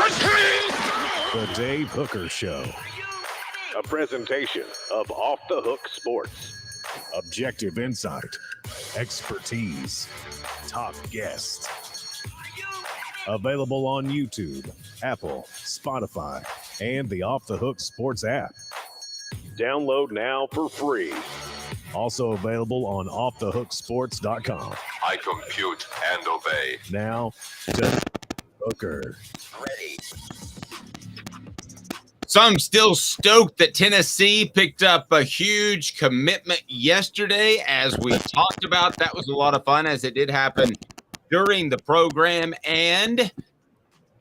The Dave Hooker Show. A presentation of Off the Hook Sports. Objective insight, expertise, top guests. Available on YouTube, Apple, Spotify, and the Off the Hook Sports app. Download now for free. Also available on offthehooksports.com. I compute and obey. Now, Dave Hooker. Ready. So I'm still stoked that Tennessee picked up a huge commitment yesterday. As we talked about, that was a lot of fun as it did happen during the program, and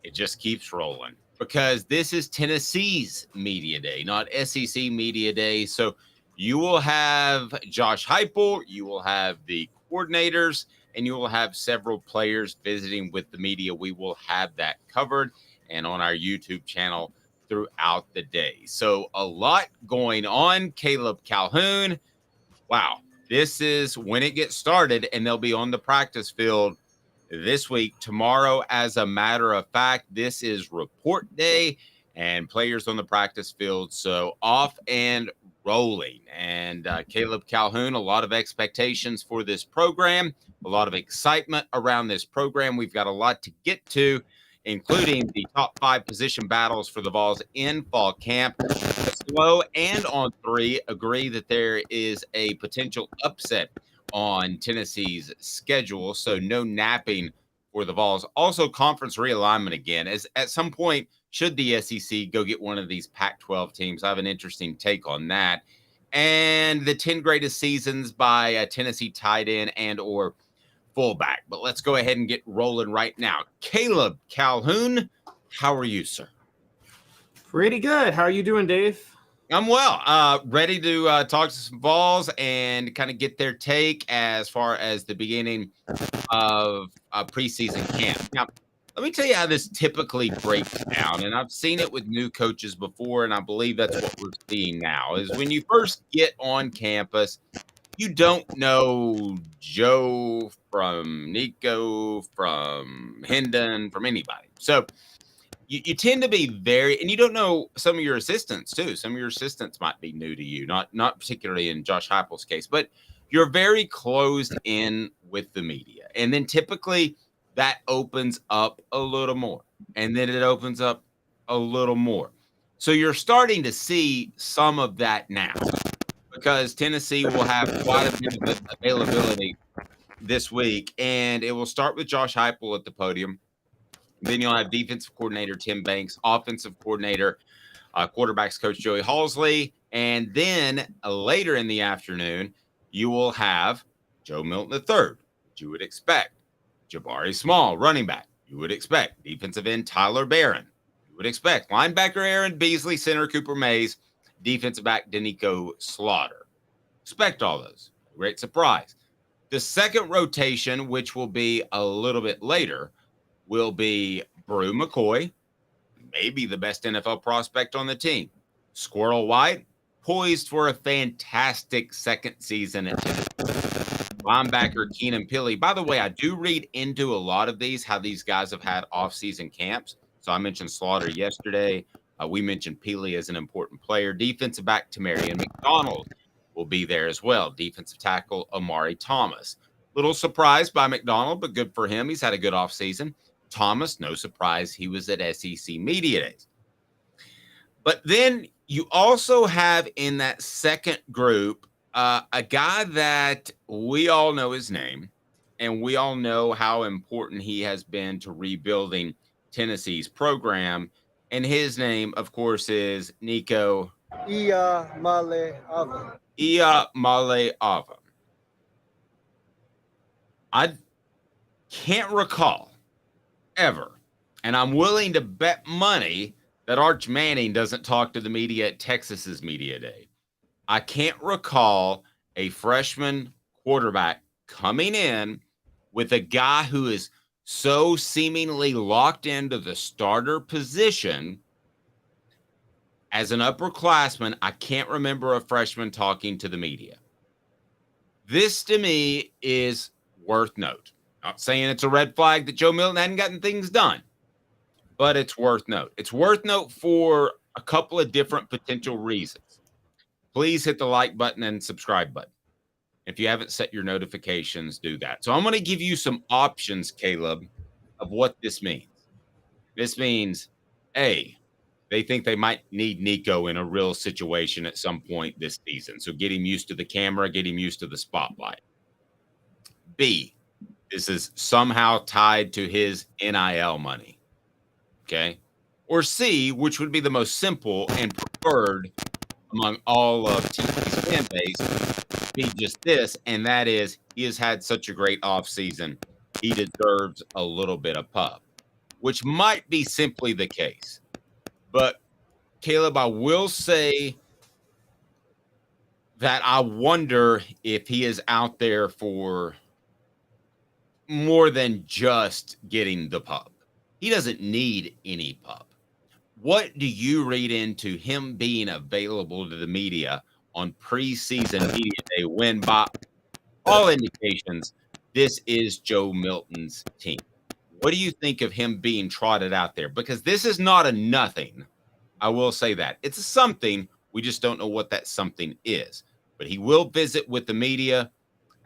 it just keeps rolling because this is Tennessee's media day, not SEC media day. So you will have Josh Heupel, you will have the coordinators, and you will have several players visiting with the media. We will have that covered and on our YouTube channel throughout the day. So a lot going on. Caleb Calhoun. Wow. This is when it gets started, and they'll be on the practice field this week. Tomorrow, as a matter of fact, this is report day and players on the practice field. So off and rolling. And Caleb Calhoun, a lot of expectations for this program, a lot of excitement around this program. We've got a lot to get to, including the top 5 position battles for the Vols in fall camp. Slow and On 3 agree that there is a potential upset on Tennessee's schedule, so no napping for the Vols. Also, conference realignment again, as at some point, should the SEC go get one of these Pac-12 teams? I have an interesting take on that. And the 10 greatest seasons by a Tennessee tight end and or fullback. But let's go ahead and get rolling right now. Caleb Calhoun, how are you, sir? Pretty good. How are you doing, Dave? I'm well. Ready to talk to some Vols and kind of get their take as far as the beginning of preseason camp. Now, let me tell you how this typically breaks down, and I've seen it with new coaches before, and I believe that's what we're seeing now, is when you first get on campus, you don't know Joe from Nico, from Hendon, from anybody. So you tend to be very, and you don't know some of your assistants too. Some of your assistants might be new to you, not particularly in Josh Heupel's case, but you're very closed in with the media. And then typically that opens up a little more, and then it opens up a little more. So you're starting to see some of that now, because Tennessee will have quite a bit of availability this week, and it will start with Josh Heupel at the podium. Then you'll have defensive coordinator Tim Banks, offensive coordinator, quarterbacks coach Joey Halsley, and then later in the afternoon, you will have Joe Milton III, which you would expect. Jabari Small, running back, you would expect. Defensive end Tyler Barron, you would expect. Linebacker Aaron Beasley, center Cooper Mays, defensive back Danico Slaughter. Expect all those. Great surprise. The second rotation, which will be a little bit later, will be Brew McCoy, maybe the best NFL prospect on the team. Squirrel White, poised for a fantastic second season at Tennessee. Linebacker Keenan Pili. By the way, I do read into a lot of these, how these guys have had off-season camps. So I mentioned Slaughter yesterday. We mentioned Pili as an important player. Defensive back Tamarian McDonald will be there as well. Defensive tackle Amari Thomas. Little surprised by McDonald, but good for him. He's had a good offseason. Thomas, no surprise, he was at SEC Media Days. But then you also have in that second group a guy that we all know his name, and we all know how important he has been to rebuilding Tennessee's program. And his name, of course, is Nico Iamaleava. Iamaleava. I can't recall ever, and I'm willing to bet money that Arch Manning doesn't talk to the media at Texas's Media Day. I can't recall a freshman quarterback coming in with a guy who is so seemingly locked into the starter position as an upperclassman. I can't remember a freshman talking to the media. This to me is worth note. Not saying it's a red flag that Joe Milton hadn't gotten things done, but it's worth note. It's worth note for a couple of different potential reasons. Please hit the like button and subscribe button. If you haven't set your notifications, do that. So I'm going to give you some options, Caleb, of what this means. This means, A, they think they might need Nico in a real situation at some point this season. So get him used to the camera, get him used to the spotlight. B, this is somehow tied to his NIL money. Okay. Or C, which would be the most simple and preferred among all of TC's fan base, be just this, and that is he has had such a great offseason. He deserves a little bit of pub, which might be simply the case. But, Caleb, I will say that I wonder if he is out there for more than just getting the pub. He doesn't need any pub. What do you read into him being available to the media on preseason media day when, by all indications, this is Joe Milton's team? What do you think of him being trotted out there? Because this is not a nothing. I will say that. It's a something. We just don't know what that something is. But he will visit with the media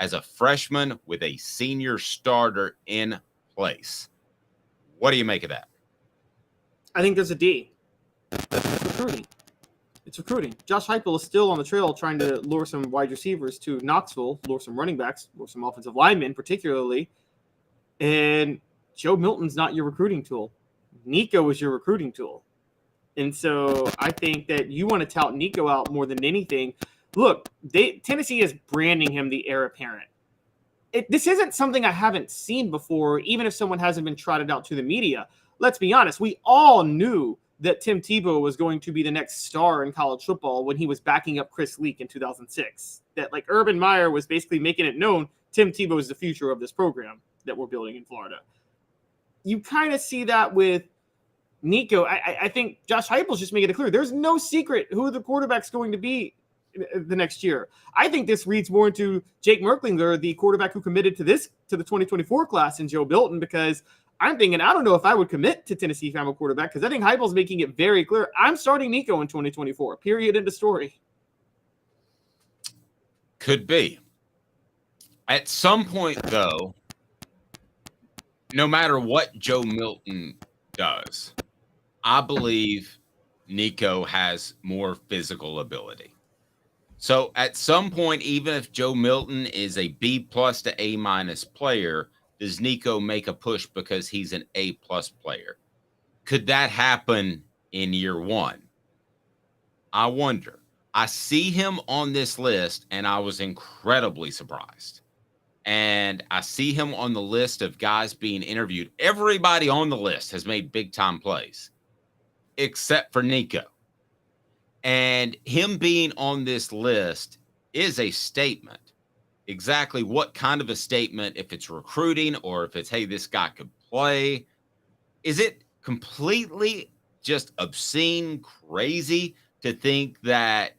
as a freshman with a senior starter in place. What do you make of that? I think there's a D. It's recruiting. It's recruiting. Josh Heupel is still on the trail trying to lure some wide receivers to Knoxville, lure some running backs, lure some offensive linemen particularly. And Joe Milton's not your recruiting tool. Nico is your recruiting tool. And so I think that you want to tout Nico out more than anything. Look, Tennessee is branding him the heir apparent. This isn't something I haven't seen before, even if someone hasn't been trotted out to the media. Let's be honest. We all knew that Tim Tebow was going to be the next star in college football when he was backing up Chris Leak in 2006. That like Urban Meyer was basically making it known Tim Tebow is the future of this program that we're building in Florida. You kind of see that with Nico. I think Josh Heupel's just making it clear. There's no secret who the quarterback's going to be the next year. I think this reads more into Jake Merklinger, the quarterback who committed to the 2024 class, and Joe Milton, because I'm thinking, I don't know if I would commit to Tennessee if I'm a quarterback, because I think Heupel's making it very clear. I'm starting Nico in 2024, period, end of story. Could be. At some point, though, no matter what Joe Milton does, I believe Nico has more physical ability. So at some point, even if Joe Milton is a B+ to A- player, does Nico make a push because he's an A+ player? Could that happen in year one? I wonder. I see him on this list, and I was incredibly surprised. And I see him on the list of guys being interviewed. Everybody on the list has made big-time plays, except for Nico. And him being on this list is a statement. Exactly what kind of a statement, if it's recruiting or if it's, hey, this guy could play. Is it completely just obscene, crazy to think that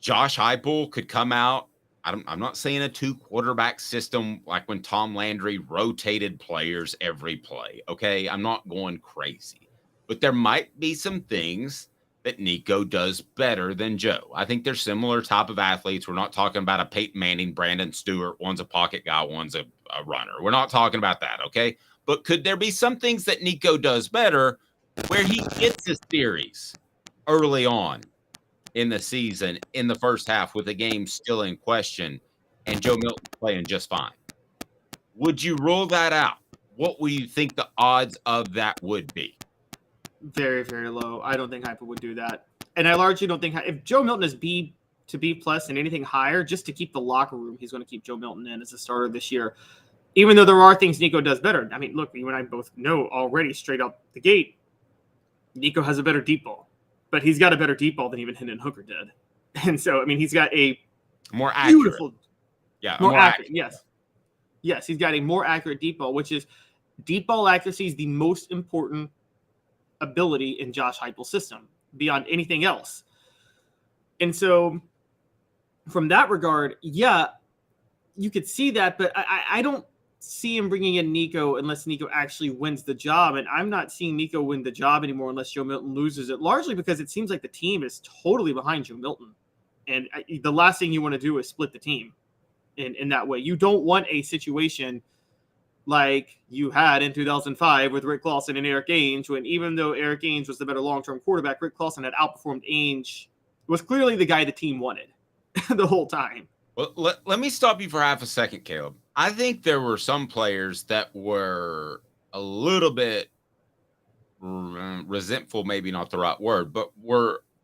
Josh Heupel could come out? I'm not saying a 2-quarterback system like when Tom Landry rotated players every play, okay? I'm not going crazy. But there might be some things that Nico does better than Joe. I think they're similar type of athletes. We're not talking about a Peyton Manning, Brandon Stewart. One's a pocket guy, one's a runner. We're not talking about that, okay? But could there be some things that Nico does better where he gets his series early on in the season, in the first half, with the game still in question, and Joe Milton playing just fine? Would you rule that out? What would you think the odds of that would be? Very, very low. I don't think Heupel would do that. And I largely don't think if Joe Milton is B to B+ and anything higher, just to keep the locker room, he's going to keep Joe Milton in as a starter this year. Even though there are things Nico does better. I mean, look, you and I both know already straight out the gate, Nico has a better deep ball. But he's got a better deep ball than even Hendon Hooker did. And so, I mean, he's got a more accurate. Beautiful. Yeah, more accurate. Yes. Yes, he's got a more accurate deep ball, which is deep ball accuracy is the most important ability in Josh Heupel's system beyond anything else. And so from that regard, yeah, you could see that, but I don't see him bringing in Nico unless Nico actually wins the job. And I'm not seeing Nico win the job anymore unless Joe Milton loses it, largely because it seems like the team is totally behind Joe Milton. And the last thing you want to do is split the team in that way. You don't want a situation like you had in 2005 with Rick Clausen and Eric Ainge, when even though Eric Ainge was the better long-term quarterback, Rick Clausen had outperformed Ainge, was clearly the guy the team wanted the whole time. Well, let me stop you for half a second, Caleb. I think there were some players that were a little bit resentful, maybe not the right word, but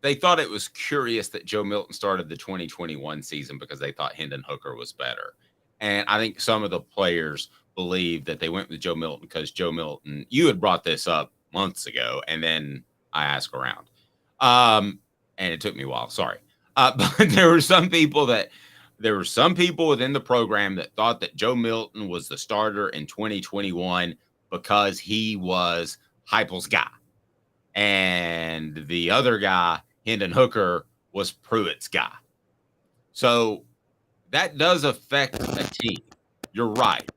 they thought it was curious that Joe Milton started the 2021 season because they thought Hendon Hooker was better. And I think some of the players believed that they went with Joe Milton because Joe Milton, you had brought this up months ago, and then I asked around. And it took me a while, sorry. But there were some people within the program that thought that Joe Milton was the starter in 2021 because he was Heupel's guy. And the other guy, Hendon Hooker, was Pruitt's guy. So that does affect a team. You're right.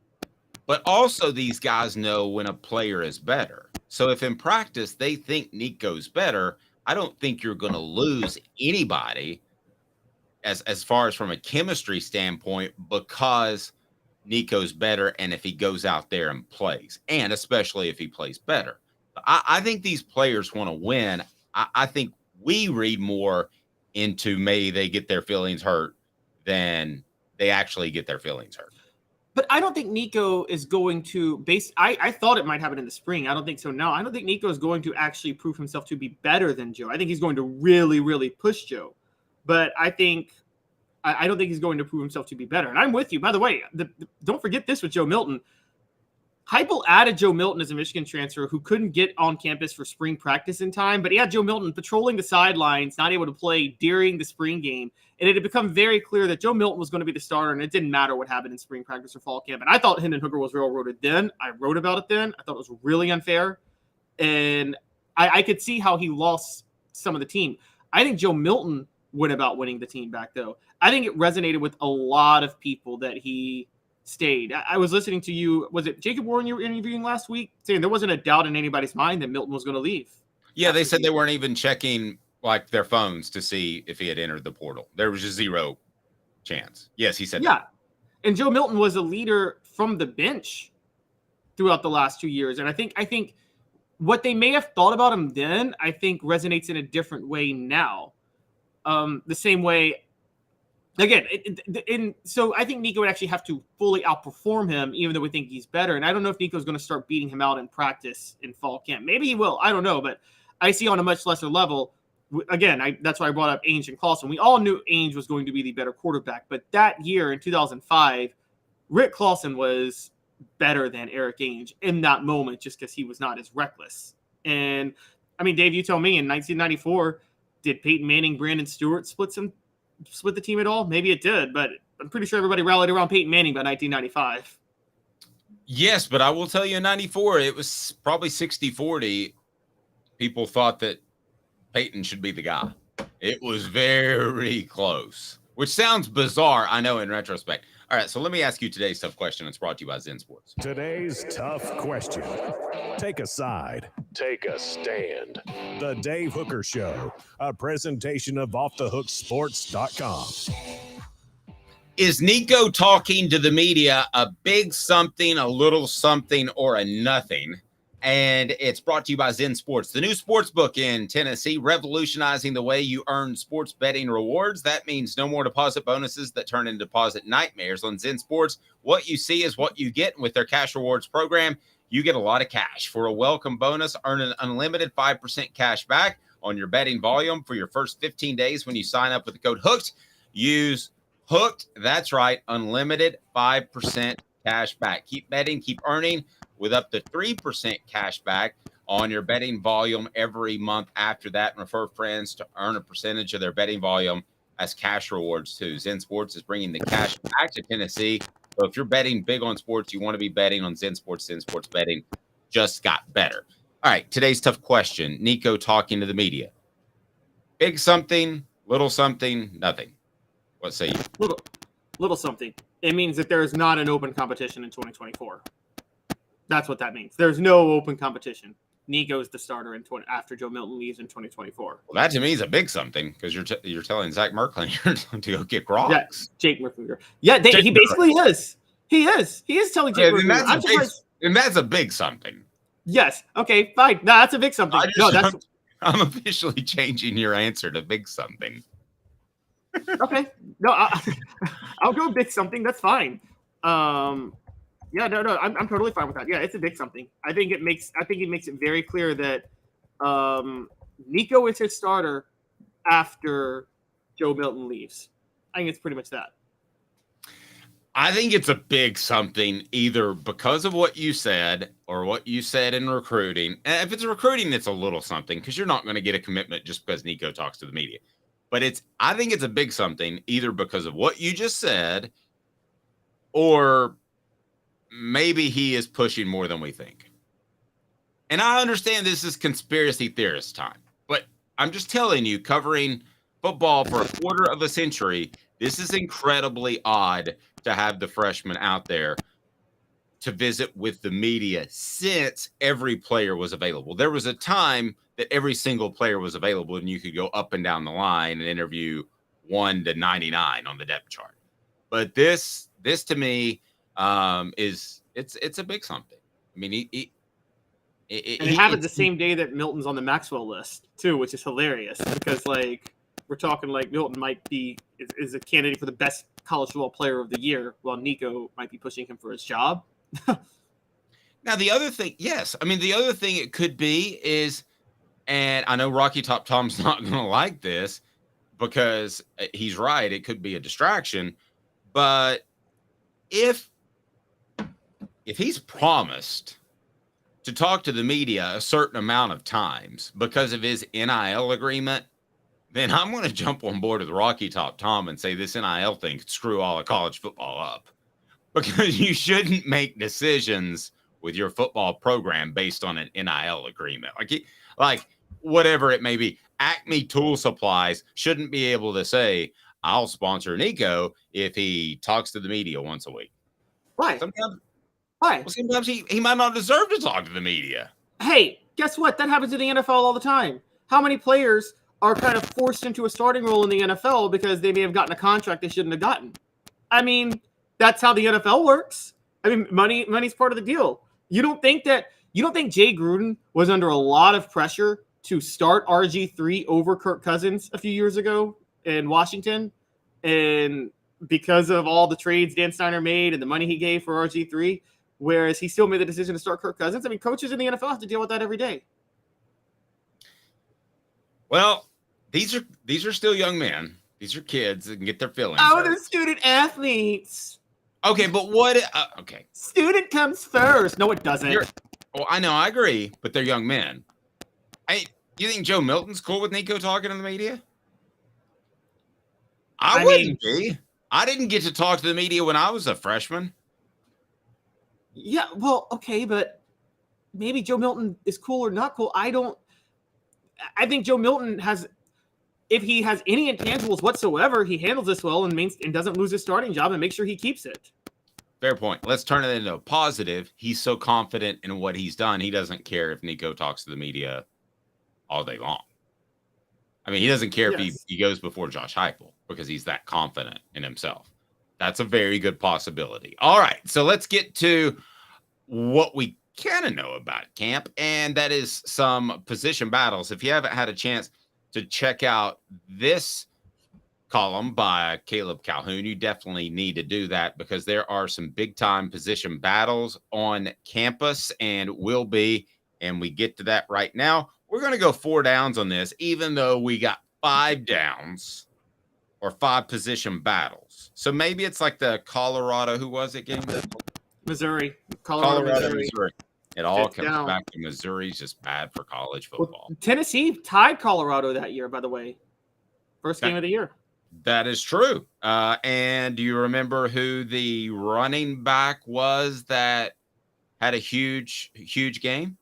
But also these guys know when a player is better. So if in practice they think Nico's better, I don't think you're going to lose anybody as far as from a chemistry standpoint because Nico's better and if he goes out there and plays, and especially if he plays better. I think these players want to win. I think we read more into maybe they get their feelings hurt than they actually get their feelings hurt. But I don't think Nico is going to I thought it might happen in the spring. I don't think so now. I don't think Nico is going to actually prove himself to be better than Joe. I think he's going to really, really push Joe. But I don't think he's going to prove himself to be better. And I'm with you. By the way, don't forget this with Joe Milton. Heupel added Joe Milton as a Michigan transfer who couldn't get on campus for spring practice in time, but he had Joe Milton patrolling the sidelines, not able to play during the spring game. And it had become very clear that Joe Milton was going to be the starter, and it didn't matter what happened in spring practice or fall camp. And I thought Hendon Hooker was railroaded then. I wrote about it then. I thought it was really unfair. And I could see how he lost some of the team. I think Joe Milton went about winning the team back, though. I think it resonated with a lot of people that he stayed. I was listening to you. Was it Jacob Warren you were interviewing last week, saying there wasn't a doubt in anybody's mind that Milton was going to leave? Yeah, they said they weren't even checking like their phones to see if he had entered the portal. There was just zero chance. Yes, he said. Yeah, and Joe Milton was a leader from the bench throughout the last 2 years, and I think what they may have thought about him then, I think resonates in a different way now. The same way. Again, so I think Nico would actually have to fully outperform him, even though we think he's better. And I don't know if Nico's going to start beating him out in practice in fall camp. Maybe he will. I don't know. But I see on a much lesser level. Again, that's why I brought up Ainge and Clausen. We all knew Ainge was going to be the better quarterback. But that year in 2005, Rick Clausen was better than Eric Ainge in that moment just because he was not as reckless. And, I mean, Dave, you tell me, in 1994, did Peyton Manning, Brandon Stewart split the team at all? Maybe it did, but I'm pretty sure everybody rallied around Peyton Manning by 1995. Yes, but I will tell you in 94, it was probably 60-40. People thought that Peyton should be the guy. It was very close, which sounds bizarre, I know, in retrospect. All right, so let me ask you today's tough question. It's brought to you by Zen Sports. Today's tough question. Take a side. Take a stand. The Dave Hooker Show, a presentation of OffTheHookSports.com. Is Nico talking to the media a big something, a little something, or a nothing? And it's brought to you by Zen Sports, the new sports book in Tennessee, revolutionizing the way you earn sports betting rewards. That means no more deposit bonuses that turn into deposit nightmares. On Zen Sports, what you see is what you get. And with their cash rewards program, you get a lot of cash. For a welcome bonus, earn an unlimited 5% cash back on your betting volume for your first 15 days when you sign up with the code HOOKED. Use HOOKED. That's right, unlimited 5% cash back. Keep betting, keep earning, with up to 3% cash back on your betting volume every month after that, and refer friends to earn a percentage of their betting volume as cash rewards too. Zen Sports is bringing the cash back to Tennessee. So if you're betting big on sports, you want to be betting on Zen Sports. Zen Sports betting just got better. All right, today's tough question. Nico talking to the media. Big something, little something, nothing. What say you? Little something. It means that there is not an open competition in 2024. That's what that means. There's no open competition. Nico's the starter after Joe Milton leaves in 2024. Well, that to me is a big something because you're telling Zach Merklin to go kick rocks. Yeah, Jake Merklinger. Yeah, he basically is. He is telling Jake Merklinger. And that's a big something. Yes. Okay, fine. No, that's a big something. I'm officially changing your answer to big something. Okay. No, I'll go big something. That's fine. Yeah, no, I'm totally fine with that. Yeah, it's a big something. I think it makes it very clear that Nico is his starter after Joe Milton leaves. I think it's pretty much that. I think it's a big something either because of what you said or what you said in recruiting. And if it's recruiting, it's a little something because you're not going to get a commitment just because Nico talks to the media. But I think it's a big something either because of what you just said or maybe he is pushing more than we think. And I understand this is conspiracy theorist time, but I'm just telling you, covering football for a quarter of a century, this is incredibly odd to have the freshman out there to visit with the media since every player was available. There was a time that every single player was available and you could go up and down the line and interview 1 to 99 on the depth chart. But this to me it's a big something. I mean, he have it the same day that Milton's on the Maxwell list too, which is hilarious because we're talking Milton might be is a candidate for the best college football player of the year, while Nico might be pushing him for his job. Now the other thing, yes, I mean the other thing it could be is, and I know Rocky Top Tom's not going to like this because he's right, it could be a distraction, but if he's promised to talk to the media a certain amount of times because of his NIL agreement, then I'm going to jump on board with Rocky Top Tom and say this NIL thing could screw all of college football up because you shouldn't make decisions with your football program based on an NIL agreement. Like whatever it may be, Acme Tool Supplies shouldn't be able to say, I'll sponsor Nico if he talks to the media once a week. Why? Why? Well, sometimes he might not deserve to talk to the media. Hey, guess what? That happens in the NFL all the time. How many players are kind of forced into a starting role in the NFL because they may have gotten a contract they shouldn't have gotten? I mean, that's how the NFL works. I mean, money's part of the deal. You don't think Jay Gruden was under a lot of pressure to start RG3 over Kirk Cousins a few years ago in Washington? And because of all the trades Dan Snyder made and the money he gave for RG3, whereas he still made the decision to start Kirk Cousins. I mean, coaches in the NFL have to deal with that every day. Well, these are still young men. These are kids that can get their feelings hurt. They're student athletes. Okay, but what? Okay. Student comes first. No, it doesn't. Well, I know, I agree, but they're young men. You think Joe Milton's cool with Nico talking to the media? I wouldn't be. I didn't get to talk to the media when I was a freshman. Yeah, well, okay, but maybe Joe Milton is cool or not cool. I think Joe Milton if he has any intangibles whatsoever, he handles this well and doesn't lose his starting job and make sure he keeps it. Fair point. Let's turn it into a positive. He's so confident in what he's done, he doesn't care if Nico talks to the media all day long. I mean, he doesn't care if he goes before Josh Heupel because he's that confident in himself. That's a very good possibility. All right, so let's get to what we kind of know about camp, and that is some position battles. If you haven't had a chance to check out this column by Caleb Calhoun, you definitely need to do that because there are some big-time position battles on campus and will be, and we get to that right now. We're going to go 4 downs on this, even though we got 5 downs or 5 position battles. So maybe it's like the Colorado, who was it game? Missouri. Colorado, Missouri. It all comes back to Missouri's just bad for college football. Well, Tennessee tied Colorado that year, by the way. First game of the year. That is true. And do you remember who the running back was that had a huge game?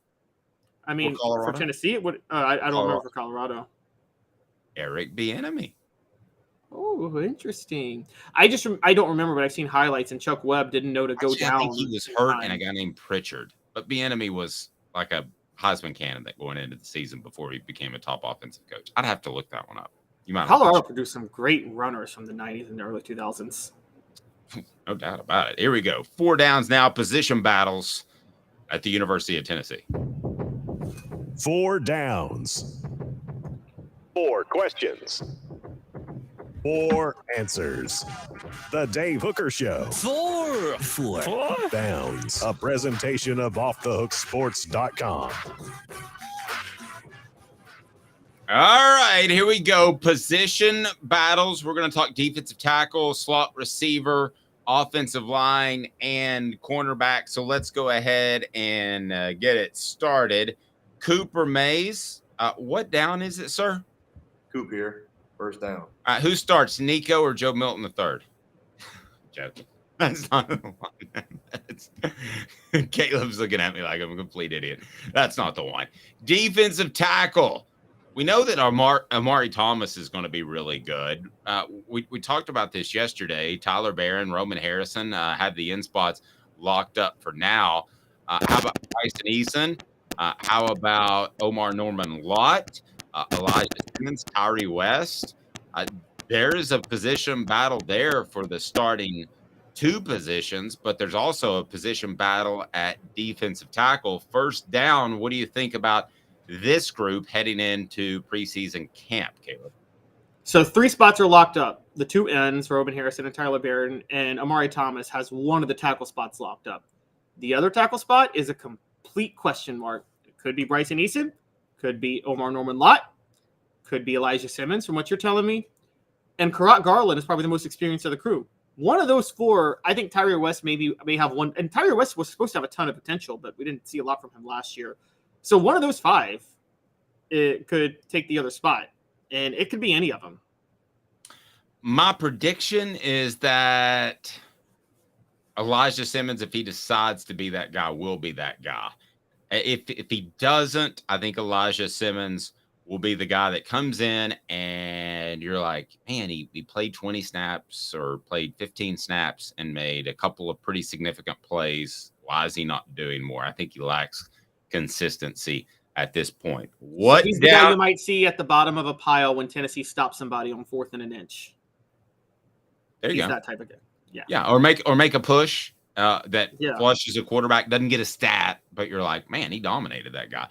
I mean, for Tennessee, it would. I don't remember for Colorado. Eric Bieniemy. Oh, interesting. I don't remember, but I've seen highlights, and Chuck Webb didn't know to go Actually, down. I think he was hurt, and a guy named Pritchard. But Bieniemy was like a Heisman candidate going into the season before he became a top offensive coach. I'd have to look that one up. You might. Colorado produced some great runners from the 90s and the early 2000s. No doubt about it. Here we go. 4 downs now. Position battles at the University of Tennessee. 4 downs. 4 questions. 4 answers. The Dave Hooker Show. 4 Downs. A presentation of offthehooksports.com. All right, here we go. Position battles. We're going to talk defensive tackle, slot receiver, offensive line, and cornerback. So let's go ahead and get it started. Cooper Mays, what down is it, sir? Coop here. First down. Who starts, Nico or Joe Milton III? Joking. That's not the one. Caleb's looking at me like I'm a complete idiot. That's not the one. Defensive tackle. We know that Amari Thomas is going to be really good. We talked about this yesterday. Tyler Barron, Roman Harrison have the in spots locked up for now. How about Bryson Eason? How about Omar Norman Lott? Elijah Simmons, Tyree West? There is a position battle there for the starting 2 positions, but there's also a position battle at defensive tackle. First down, what do you think about this group heading into preseason camp, Caleb? So 3 spots are locked up. The 2 ends, Robin Harrison and Tyler Barron, and Amari Thomas has one of the tackle spots locked up. The other tackle spot is a complete question mark. It could be Bryson Eason, could be Omar Norman Lott, could be Elijah Simmons from what you're telling me, and Karat Garland is probably the most experienced of the crew. One of those 4, I think Tyree West may have one, and Tyree West was supposed to have a ton of potential, but we didn't see a lot from him last year. So one of those 5, it could take the other spot, and it could be any of them. My prediction is that Elijah Simmons, if he decides to be that guy, will be that guy. If he doesn't, I think Elijah Simmons will be the guy that comes in and you're like, man, he played 20 snaps or played 15 snaps and made a couple of pretty significant plays. Why is he not doing more? I think he lacks consistency at this point. What He's the guy you might see at the bottom of a pile when Tennessee stops somebody on 4th and an inch. There you He's go. that type of guy. Yeah. Yeah. Or make a push that flushes a quarterback, doesn't get a stat, but you're like, man, he dominated that guy.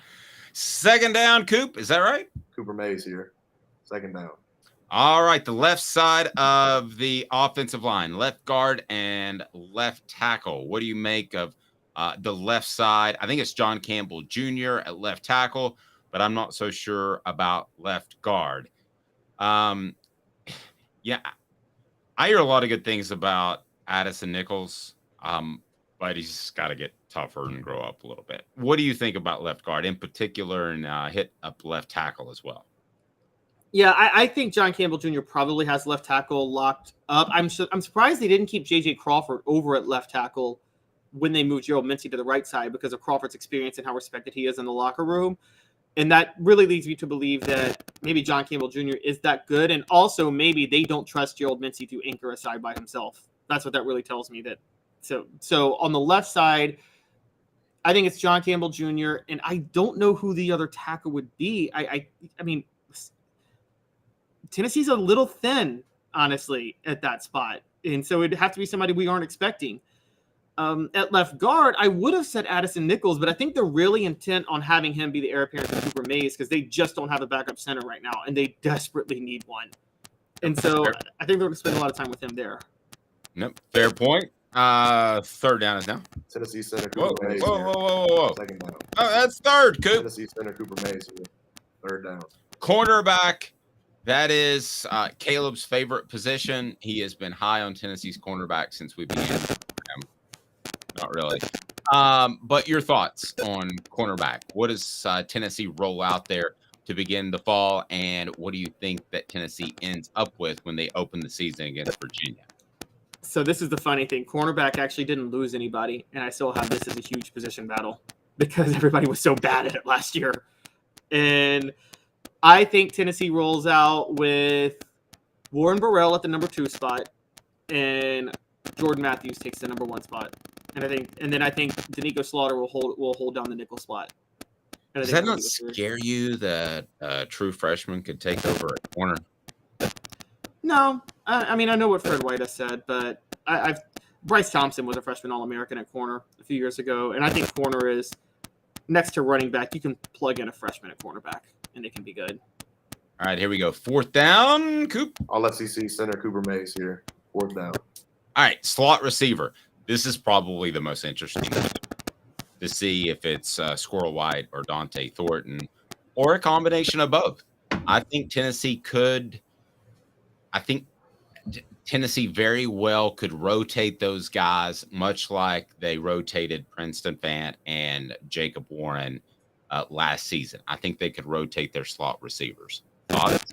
Second down, Coop. Is that right? Cooper Mays here. Second down. All right. The left side of the offensive line, left guard and left tackle. What do you make of the left side? I think it's John Campbell Jr. at left tackle, but I'm not so sure about left guard. Yeah, I hear a lot of good things about Addison Nichols, but he's got to get tougher and grow up a little bit. What do you think about left guard in particular, and hit up left tackle as well? Yeah, I think John Campbell Jr. probably has left tackle locked up. I'm surprised they didn't keep J.J. Crawford over at left tackle when they moved Gerald Mincy to the right side because of Crawford's experience and how respected he is in the locker room. And that really leads me to believe that maybe John Campbell Jr. is that good. And also maybe they don't trust Gerald Mincy to anchor a side by himself. That's what that really tells me. That so on the left side, I think it's John Campbell Jr. And I don't know who the other tackle would be. I mean, Tennessee's a little thin, honestly, at that spot. And so it'd have to be somebody we aren't expecting. At left guard, I would have said Addison Nichols, but I think they're really intent on having him be the heir apparent to Cooper Mays because they just don't have a backup center right now, and they desperately need one. And so I think they're going to spend a lot of time with him there. Nope. Fair point. Third down is now. Tennessee center Whoa, Cooper Mays. whoa. Second down. Oh, that's third, Coop. Tennessee center Cooper Mays here. Third down. Cornerback. That is Caleb's favorite position. He has been high on Tennessee's cornerback since we began. Not really. But your thoughts on cornerback. What does Tennessee roll out there to begin the fall, and what do you think that Tennessee ends up with when they open the season against Virginia? So this is the funny thing. Cornerback actually didn't lose anybody, and I still have this as a huge position battle because everybody was so bad at it last year. And I think Tennessee rolls out with Warren Burrell at the number 2 spot, and Jordan Matthews takes the number 1 spot. And then I think Danico Slaughter will hold down the nickel spot. And I Does think that not Danico Slaughter- scare you that a true freshman could take over a corner? No, I mean I know what Fred White has said, but Bryce Thompson was a freshman All-American at corner a few years ago, and I think corner is next to running back. You can plug in a freshman at cornerback, and it can be good. All right, here we go. 4th down, Coop. All SEC center Cooper Mays here. 4th down. All right, slot receiver. This is probably the most interesting to see if it's Squirrel White or Dante Thornton or a combination of both. I think Tennessee very well could rotate those guys, much like they rotated Princeton Fant and Jacob Warren last season. I think they could rotate their slot receivers. Thoughts?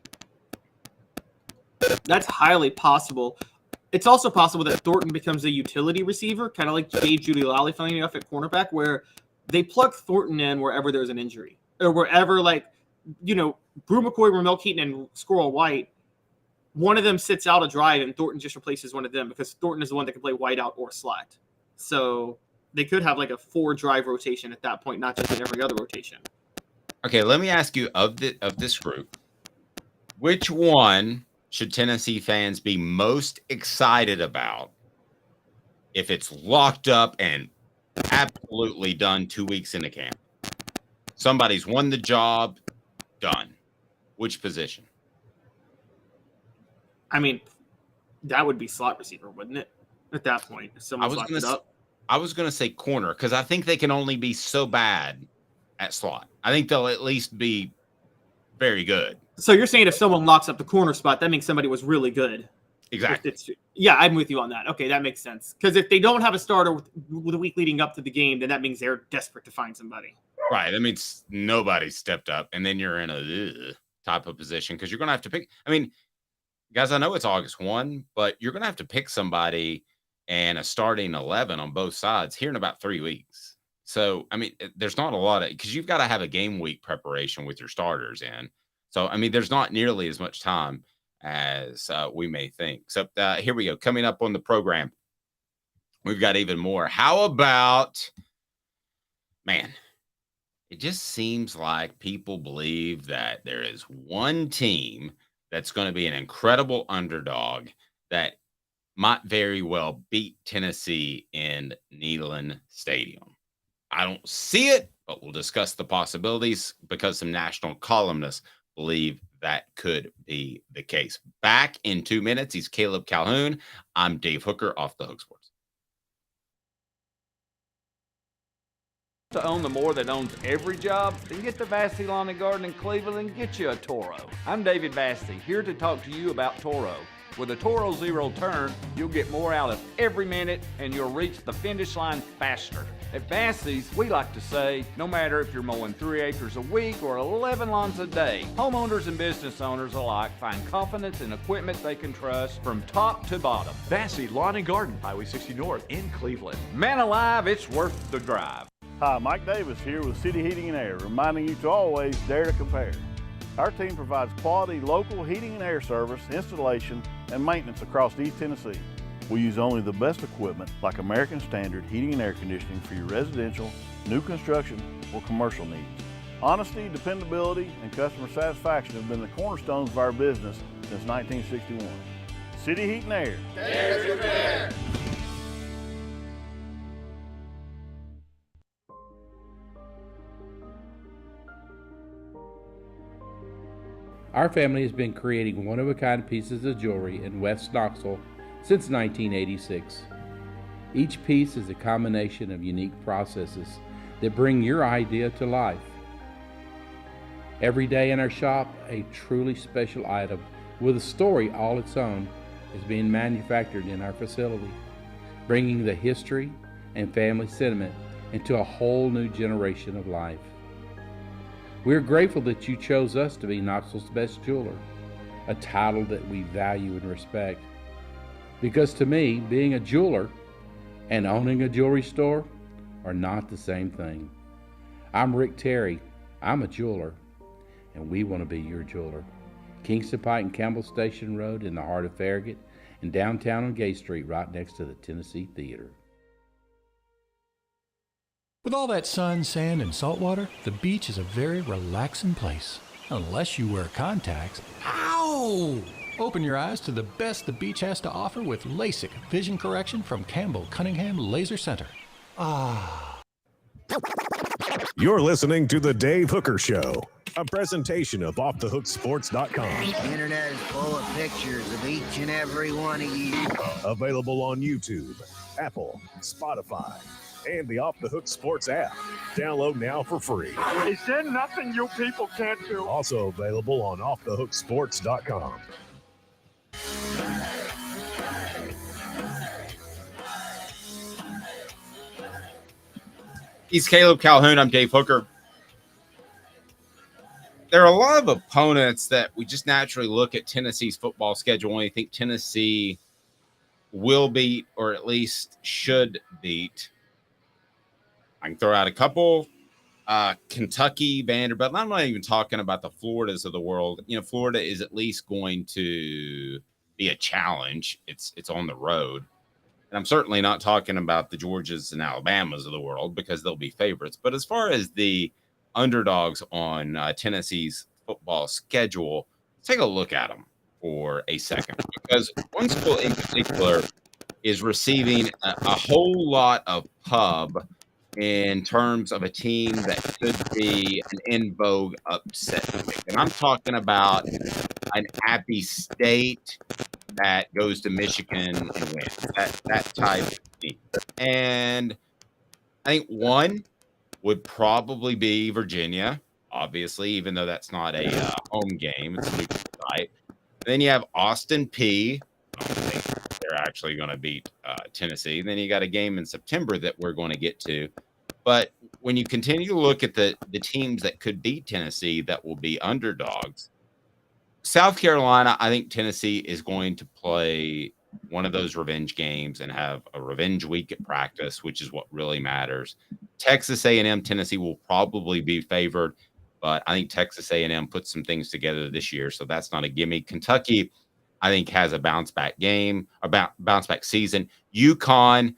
That's highly possible. It's also possible that Thornton becomes a utility receiver, kind of like Dave Judy-Lally, funny enough, at cornerback, where they plug Thornton in wherever there's an injury. Or wherever, Brew McCoy, Ramel Keaton, and Squirrel White, one of them sits out a drive, and Thornton just replaces one of them because Thornton is the one that can play wide out or slot. So they could have like a 4-drive rotation at that point, not just in every other rotation. Okay, let me ask you, of this group, which one should Tennessee fans be most excited about if it's locked up and absolutely done 2 weeks into camp? Somebody's won the job, done. Which position? I mean, that would be slot receiver, wouldn't it? At that point, if someone's locked it up. I was going to say corner because I think they can only be so bad at slot. I think they'll at least be very good. So you're saying if someone locks up the corner spot, that means somebody was really good. Exactly. Yeah, I'm with you on that. Okay, that makes sense. Because if they don't have a starter with a week leading up to the game, then that means they're desperate to find somebody. Right. That means nobody stepped up, and then you're in a type of position because you're going to have to pick. I mean, guys, I know it's August 1, but you're going to have to pick somebody and a starting 11 on both sides here in about 3 weeks. So, I mean, there's not a lot of – because you've got to have a game week preparation with your starters in. So, I mean, there's not nearly as much time as we may think. So, here we go. Coming up on the program, we've got even more. How about – man, it just seems like people believe that there is one team that's going to be an incredible underdog that might very well beat Tennessee in Neyland Stadium. I don't see it, but we'll discuss the possibilities because some national columnists believe that could be the case. Back in 2 minutes, he's Caleb Calhoun. I'm Dave Hooker, Off the Hook Sports. To own the more that owns every job, then get to Vassy Lawn and Garden in Cleveland and get you a Toro. I'm David Vassy, here to talk to you about Toro. With a Toro Zero Turn, you'll get more out of every minute and you'll reach the finish line faster. At Vassy's, we like to say, no matter if you're mowing 3 acres a week or 11 lawns a day, homeowners and business owners alike find confidence in equipment they can trust from top to bottom. Vassy Lawn and Garden, Highway 60 North in Cleveland. Man alive, it's worth the drive. Hi, Mike Davis here with City Heating and Air, reminding you to always dare to compare. Our team provides quality local heating and air service, installation, and maintenance across East Tennessee. We use only the best equipment like American Standard heating and air conditioning for your residential, new construction, or commercial needs. Honesty, dependability, and customer satisfaction have been the cornerstones of our business since 1961. City Heat and Air. Dare to compare. Our family has been creating one-of-a-kind pieces of jewelry in West Knoxville since 1986. Each piece is a combination of unique processes that bring your idea to life. Every day in our shop, a truly special item with a story all its own is being manufactured in our facility, bringing the history and family sentiment into a whole new generation of life. We're grateful that you chose us to be Knoxville's best jeweler, a title that we value and respect. Because to me, being a jeweler and owning a jewelry store are not the same thing. I'm Rick Terry, I'm a jeweler, and we want to be your jeweler. Kingston Pike and Campbell Station Road in the heart of Farragut, and downtown on Gay Street right next to the Tennessee Theater. With all that sun, sand, and salt water, the beach is a very relaxing place. Unless you wear contacts. Ow! Open your eyes to the best the beach has to offer with LASIK vision correction from Campbell Cunningham Laser Center. Ah. You're listening to The Dave Hooker Show, a presentation of OffTheHookSports.com. The internet is full of pictures of each and every one of you. Available on YouTube, Apple, Spotify, and the Off the Hook Sports app. Download now for free. Is there nothing you people can't do? Also available on OffTheHookSports.com. He's Caleb Calhoun. I'm Dave Hooker. There are a lot of opponents that we just naturally look at Tennessee's football schedule and we think Tennessee will beat, or at least should beat. I can throw out a couple. Kentucky, Vanderbilt. I'm not even talking about the Floridas of the world. You know, Florida is at least going to be a challenge. It's on the road. And I'm certainly not talking about the Georgias and Alabamas of the world because they'll be favorites. But as far as the underdogs on Tennessee's football schedule, take a look at them for a second. Because one school in particular is receiving a whole lot of pub in terms of a team that could be an in vogue upset pick. And I'm talking about an Appy State that goes to Michigan and wins. That type of team. And I think one would probably be Virginia, obviously, even though that's not a home game. It's a neutral site. Then you have Austin P. I don't think they're actually going to beat Tennessee. Then you got a game in September that we're going to get to. But when you continue to look at the teams that could beat Tennessee that will be underdogs, South Carolina, I think Tennessee is going to play one of those revenge games and have a revenge week at practice, which is what really matters. Texas A&M, Tennessee will probably be favored, but I think Texas A&M puts some things together this year, so that's not a gimme. Kentucky, I think, has a bounce-back game, or bounce-back season. UConn,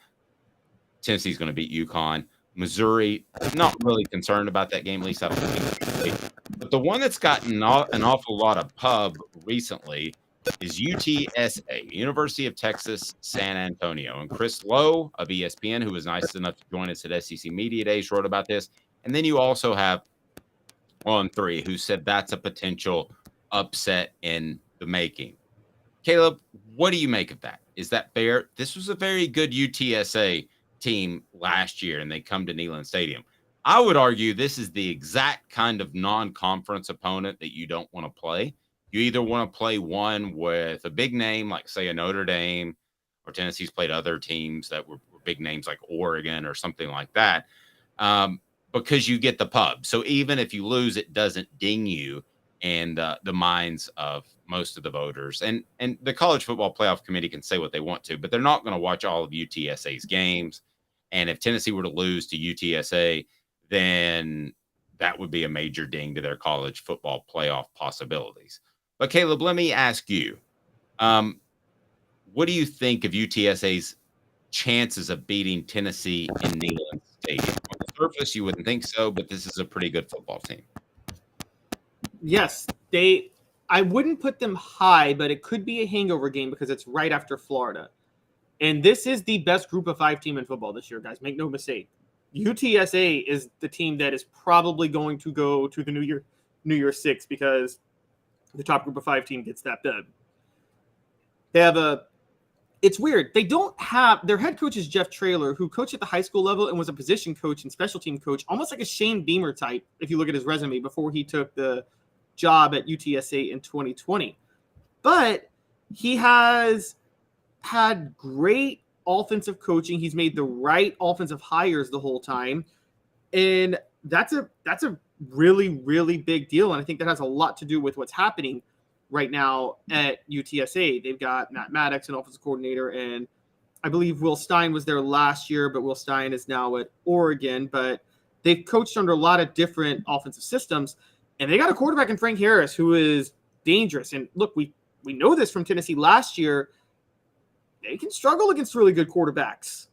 Tennessee's going to beat UConn. Missouri, not really concerned about that game, at least I don't think. But the one that's gotten an awful lot of pub recently is UTSA, University of Texas, San Antonio. And Chris Lowe of ESPN, who was nice enough to join us at SEC Media Days, wrote about this. And then you also have On3, who said that's a potential upset in the making. Caleb, what do you make of that? Is that fair? This was a very good UTSA team last year, and they come to Neyland Stadium. I would argue this is the exact kind of non-conference opponent that you don't want to play. You either want to play one with a big name, like, say, a Notre Dame, or Tennessee's played other teams that were big names like Oregon or something like that, because you get the pub. So even if you lose, it doesn't ding you in the minds of most of the voters. And the College Football Playoff Committee can say what they want to, but they're not going to watch all of UTSA's games. And if Tennessee were to lose to UTSA, then that would be a major ding to their college football playoff possibilities. But Caleb, let me ask you, what do you think of UTSA's chances of beating Tennessee in Neyland Stadium? On the surface, you wouldn't think so, but this is a pretty good football team. Yes, I wouldn't put them high, but it could be a hangover game because it's right after Florida. And this is the best group of 5 team in football this year, guys. Make no mistake. UTSA is the team that is probably going to go to the New Year's 6 because the top group of 5 team gets that dub. They have it's weird. They don't have, their head coach is Jeff Traylor, who coached at the high school level and was a position coach and special team coach, almost like a Shane Beamer type, if you look at his resume, before he took the job at UTSA in 2020. But he has had great offensive coaching. He's made the right offensive hires the whole time. And that's a really, really big deal. And I think that has a lot to do with what's happening right now at UTSA. They've got Matt Maddox, an offensive coordinator, and I believe Will Stein was there last year, but Will Stein is now at Oregon. But they've coached under a lot of different offensive systems. And they got a quarterback in Frank Harris, who is dangerous. And look, we know this from Tennessee last year. They can struggle against really good quarterbacks.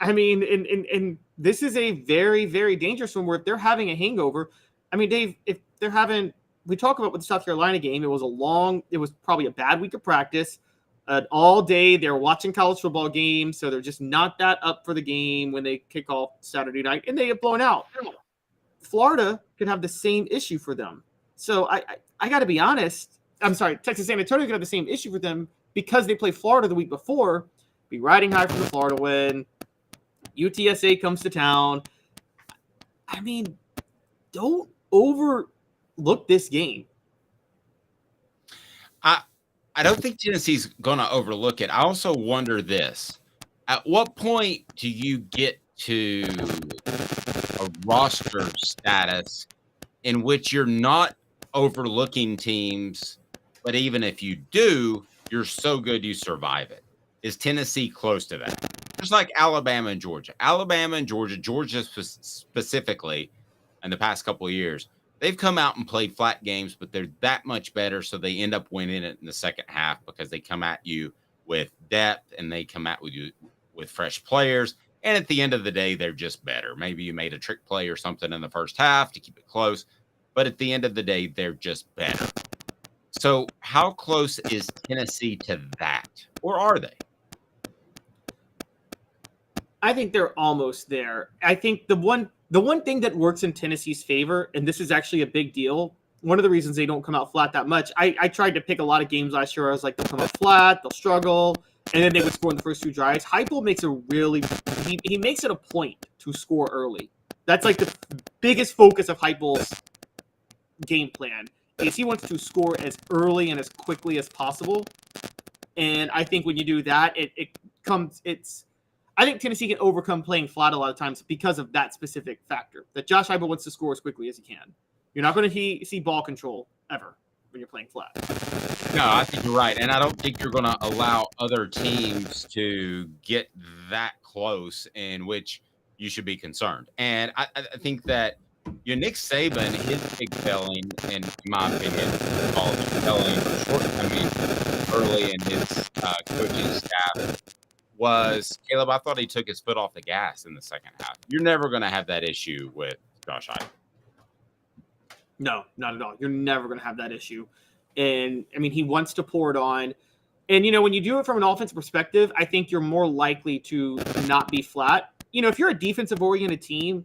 I mean, and this is a very, very dangerous one where if they're having a hangover, I mean, Dave, if they're having, we talk about with the South Carolina game, it was probably a bad week of practice. All day they're watching college football games, so they're just not that up for the game when they kick off Saturday night, and they get blown out. Florida could have the same issue for them. So I got to be honest. I'm sorry, Texas San Antonio could have the same issue for them because they played Florida the week before. Be riding high from the Florida win. UTSA comes to town. I mean, don't overlook this game. I don't think Tennessee's going to overlook it. I also wonder this. At what point do you get to a roster status in which you're not overlooking teams, but even if you do, you're so good you survive it? Is Tennessee close to that? Just like Alabama and Georgia. Georgia specifically, in the past couple of years, they've come out and played flat games, but they're that much better, so they end up winning it in the second half because they come at you with depth and they come at you with fresh players. And at the end of the day, they're just better. Maybe you made a trick play or something in the first half to keep it close, but at the end of the day, they're just better. So how close is Tennessee to that, or are they? I think they're almost there. I think the one thing that works in Tennessee's favor, and this is actually a big deal, one of the reasons they don't come out flat that much, I tried to pick a lot of games last year. I was like, they'll come out flat, they'll struggle, and then they would score in the first two drives. Heupel makes he makes it a point to score early. That's like the biggest focus of Heupel's game plan, is he wants to score as early and as quickly as possible. And I think when you do that, I think Tennessee can overcome playing flat a lot of times because of that specific factor, that Josh Heupel wants to score as quickly as he can. You're not going to see ball control ever when you're playing flat. No, I think you're right. And I don't think you're going to allow other teams to get that close in which you should be concerned. And I think that Nick Saban, his big failing, in my opinion, early in his coaching staff, was, Caleb, I thought he took his foot off the gas in the second half. You're never going to have that issue with Josh Heupel. No, not at all. You're never going to have that issue. And, I mean, he wants to pour it on. And, when you do it from an offensive perspective, I think you're more likely to not be flat. If you're a defensive-oriented team,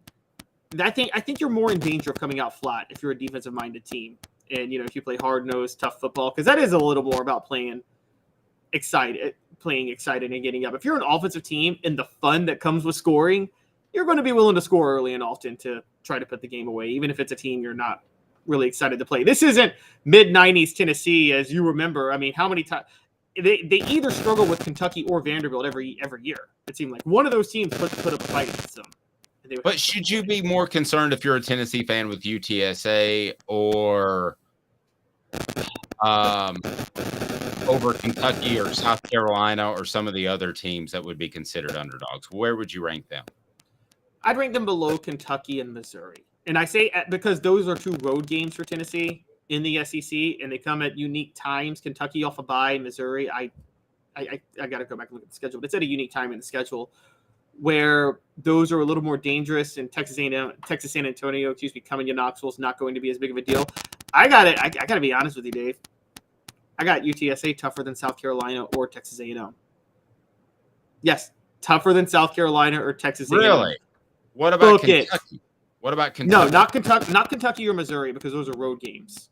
I think you're more in danger of coming out flat if you're a defensive-minded team. And, if you play hard-nosed, tough football, because that is a little more about playing excited and getting up. If you're an offensive team and the fun that comes with scoring, you're going to be willing to score early and often to try to put the game away, even if it's a team you're not really excited to play. This isn't mid-90s Tennessee, as you remember. I mean, how many times they either struggle with Kentucky or Vanderbilt every year. It seemed like one of those teams put up a fight against them. But should you be more concerned if you're a Tennessee fan with UTSA or over Kentucky or South Carolina or some of the other teams that would be considered underdogs? Where would you rank them? I'd rank them below Kentucky and Missouri. And I say because those are two road games for Tennessee in the SEC, and they come at unique times. Kentucky off a bye, Missouri. I got to go back and look at the schedule, but it's at a unique time in the schedule where those are a little more dangerous. And Texas San Antonio, coming to Knoxville is not going to be as big of a deal. I got to be honest with you, Dave. I got UTSA tougher than South Carolina or Texas A&M. Yes, tougher than South Carolina or Texas A&M. Really? What about Kentucky? What about Kentucky? No, not Kentucky or Missouri, because those are road games,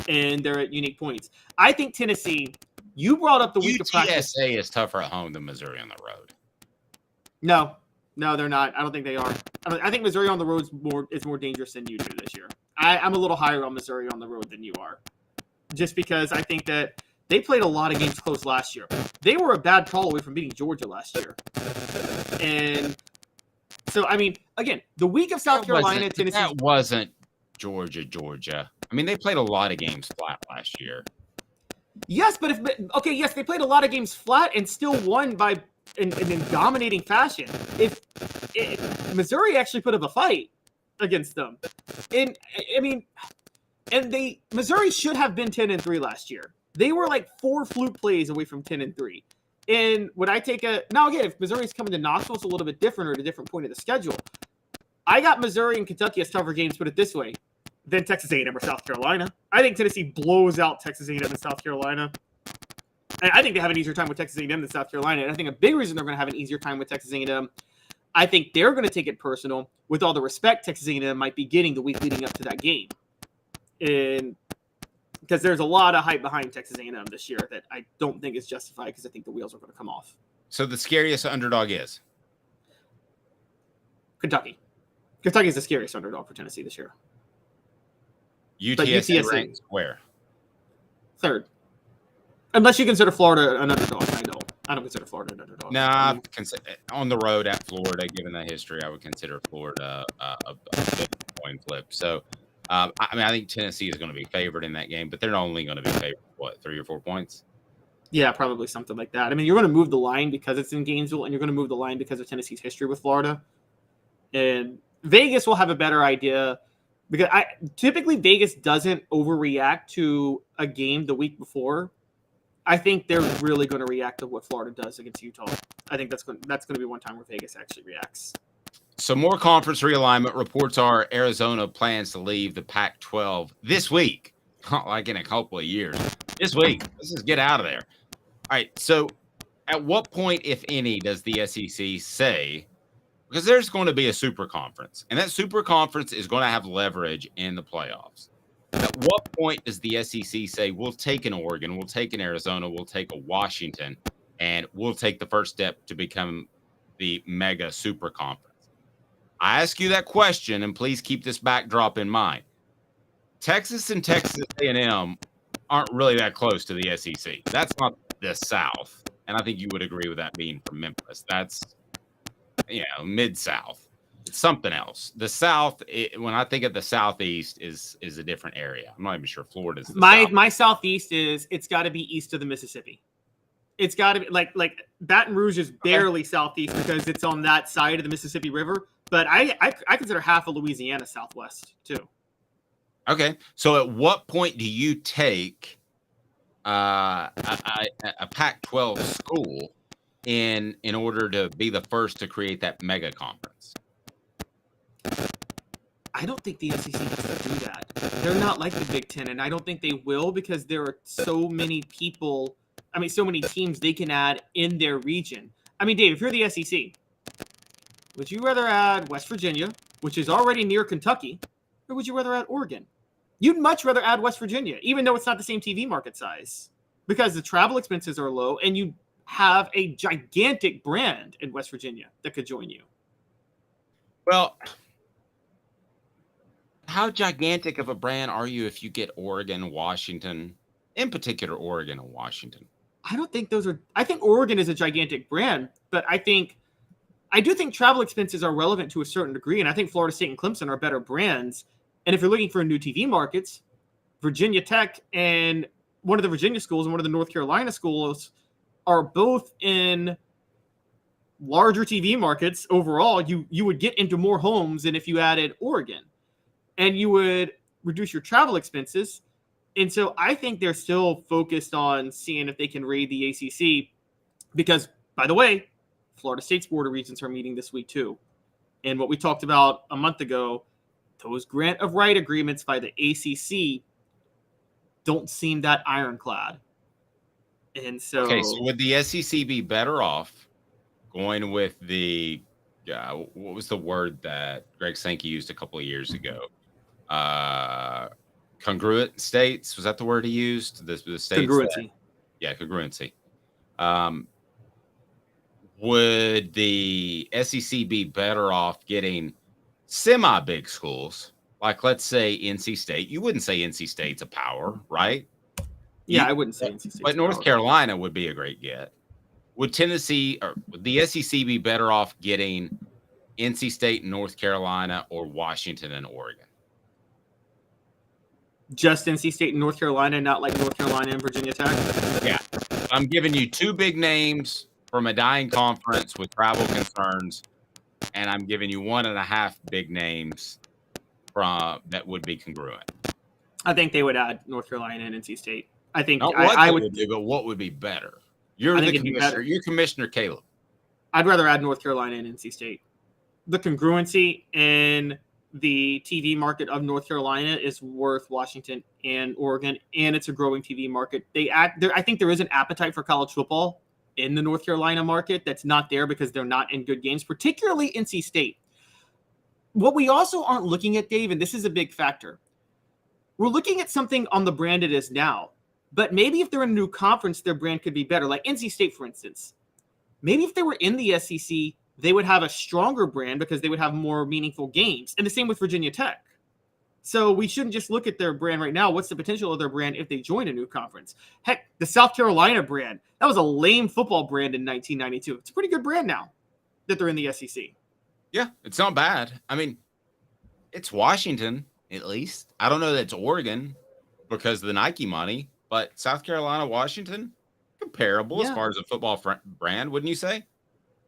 and they're at unique points. I think Tennessee. You brought up the week of practice. UTSA is tougher at home than Missouri on the road. No, they're not. I don't think they are. I think Missouri on the road is more dangerous than you do this year. I'm a little higher on Missouri on the road than you are, just because I think that they played a lot of games close last year. They were a bad call away from beating Georgia last year, and so I mean, again, the week of South Carolina, Tennessee. That wasn't Georgia. I mean, they played a lot of games flat last year. Yes, but yes, they played a lot of games flat and still won by in dominating fashion. If Missouri actually put up a fight against them, and I mean, And Missouri should have been 10-3 last year. They were like 4 fluke plays away from 10-3. And would I take now again, if Missouri's coming to Knoxville, it's a little bit different or at a different point of the schedule. I got Missouri and Kentucky as tougher games, put it this way, than Texas A&M or South Carolina. I think Tennessee blows out Texas A&M and South Carolina. And I think they have an easier time with Texas A&M than South Carolina. And I think a big reason they're going to have an easier time with Texas A&M, I think they're going to take it personal with all the respect Texas A&M might be getting the week leading up to that game. And because there's a lot of hype behind Texas A&M this year that I don't think is justified because I think the wheels are going to come off. So the scariest underdog is? Kentucky. Kentucky is the scariest underdog for Tennessee this year. UTSA ranks where? 3rd. Unless you consider Florida an underdog. I don't consider Florida an underdog. Nah, on the road at Florida, given that history, I would consider Florida a big coin flip. So, I think Tennessee is going to be favored in that game, but they're only going to be favored, 3 or 4 points? Yeah, probably something like that. I mean, you're going to move the line because it's in Gainesville, and you're going to move the line because of Tennessee's history with Florida. And Vegas will have a better idea because typically Vegas doesn't overreact to a game the week before. I think they're really going to react to what Florida does against Utah. I think that's going to be one time where Vegas actually reacts. So more conference realignment reports are Arizona plans to leave the Pac-12 this week, not like in a couple of years. This week, let's just get out of there. All right, so at what point, if any, does the SEC say, because there's going to be a super conference, and that super conference is going to have leverage in the playoffs. At what point does the SEC say, we'll take an Oregon, we'll take an Arizona, we'll take a Washington, and we'll take the first step to become the mega super conference? I ask you that question, and please keep this backdrop in mind. Texas and Texas A&M aren't really that close to the SEC. That's not the South, and I think you would agree with that being from Memphis. That's, Mid-South. It's something else. The South, when I think of the Southeast, is a different area. I'm not even sure Florida's the South. My Southeast it's got to be east of the Mississippi. It's got to be like Baton Rouge is barely Southeast because it's on that side of the Mississippi River. But I consider half of Louisiana Southwest too. Okay, so at what point do you take a Pac-12 school in order to be the first to create that mega conference? I don't think the SEC has to do that. They're not like the Big Ten, and I don't think they will because there are so many so many teams they can add in their region. I mean, Dave, if you're the SEC, would you rather add West Virginia, which is already near Kentucky, or would you rather add Oregon? You'd much rather add West Virginia, even though it's not the same TV market size, because the travel expenses are low, and you have a gigantic brand in West Virginia that could join you. Well, how gigantic of a brand are you if you get Oregon, Washington, in particular Oregon and Washington? I don't think I think Oregon is a gigantic brand, but I do think travel expenses are relevant to a certain degree, and I think Florida State and Clemson are better brands. And if you're looking for new TV markets, Virginia Tech and one of the Virginia schools and one of the North Carolina schools are both in larger TV markets overall. You would get into more homes than if you added Oregon, and you would reduce your travel expenses. And so I think they're still focused on seeing if they can raid the ACC because, by the way, Florida State's Board of Regents are meeting this week too. And what we talked about a month ago, those grant of right agreements by the ACC don't seem that ironclad. And so, okay, so would the SEC be better off going with the what was the word that Greg Sankey used a couple of years ago? Congruent states, was that the word he used? The states congruency. Congruency. Would the SEC be better off getting semi-big schools, like let's say NC State? You wouldn't say NC State's a power, right? Yeah, I wouldn't say NC State. But North Carolina would be a great get. Would Tennessee or would the SEC be better off getting NC State and North Carolina or Washington and Oregon? Just NC State and North Carolina, not like North Carolina and Virginia Tech? Yeah. I'm giving you two big names from a dying conference with travel concerns, and I'm giving you 1.5 big names from that would be congruent. I think they would add North Carolina and NC State. I think Not what I they would would do, but what would be better? You're I the think it'd be commissioner. better. You're Commissioner Caleb. I'd rather add North Carolina and NC State. The congruency in the TV market of North Carolina is worth Washington and Oregon, and it's a growing TV market. I think there is an appetite for college football in the North Carolina market that's not there because they're not in good games, particularly NC State. What we also aren't looking at, Dave, and this is a big factor, we're looking at something on the brand it is now, but maybe if they're in a new conference, their brand could be better. Like NC State, for instance. Maybe if they were in the SEC, they would have a stronger brand because they would have more meaningful games. And the same with Virginia Tech. So we shouldn't just look at their brand right now. What's the potential of their brand if they join a new conference? Heck, the South Carolina brand, that was a lame football brand in 1992. It's a pretty good brand now that they're in the SEC. Yeah, it's not bad. I mean, it's Washington, at least. I don't know that it's Oregon because of the Nike money, but South Carolina, Washington, comparable as far as a football brand, wouldn't you say?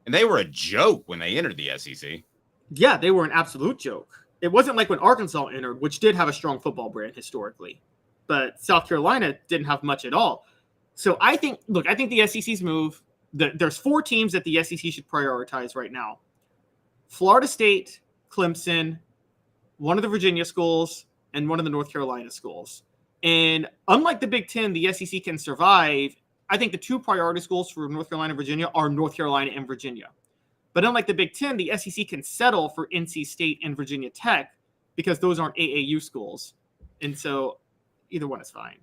And they were a joke when they entered the SEC. Yeah, they were an absolute joke. It wasn't like when Arkansas entered, which did have a strong football brand historically. But South Carolina didn't have much at all. So I think the SEC's move, there's 4 teams that the SEC should prioritize right now. Florida State, Clemson, one of the Virginia schools, and one of the North Carolina schools. And unlike the Big Ten, the SEC can survive. I think the 2 priority schools for North Carolina and Virginia are North Carolina and Virginia. But unlike the Big Ten, the SEC can settle for NC State and Virginia Tech because those aren't AAU schools. And so either one is fine.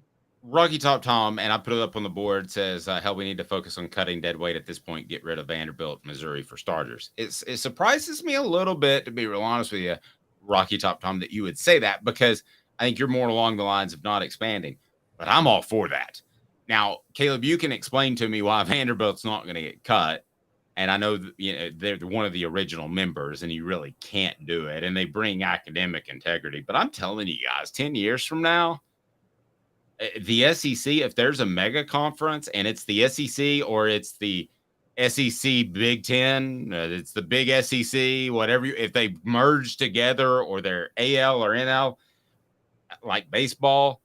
Rocky Top Tom, and I put it up on the board, says, hell, we need to focus on cutting dead weight at this point, get rid of Vanderbilt, Missouri for starters. It surprises me a little bit, to be real honest with you, Rocky Top Tom, that you would say that because I think you're more along the lines of not expanding. But I'm all for that. Now, Caleb, you can explain to me why Vanderbilt's not going to get cut. And I know they're one of the original members, and you really can't do it. And they bring academic integrity. But I'm telling you guys, 10 years from now, the SEC, if there's a mega conference and it's the SEC or it's the SEC Big Ten, it's the big SEC, whatever, if they merge together or they're AL or NL, like baseball,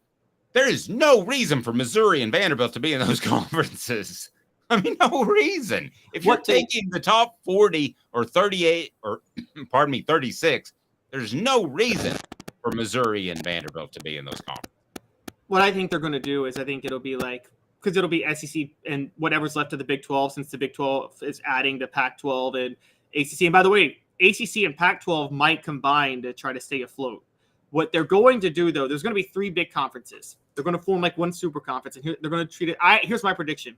there is no reason for Missouri and Vanderbilt to be in those conferences. I mean, no reason. If you're taking the top 40 or 38 or, 36, there's no reason for Missouri and Vanderbilt to be in those conferences. What I think they're going to do is I think it'll be like, because it'll be SEC and whatever's left of the Big 12, since the Big 12 is adding the Pac-12 and ACC. And by the way, ACC and Pac-12 might combine to try to stay afloat. What they're going to do, though, there's going to be 3 big conferences. They're going to form like one super conference, and they're going to treat it. Here's my prediction: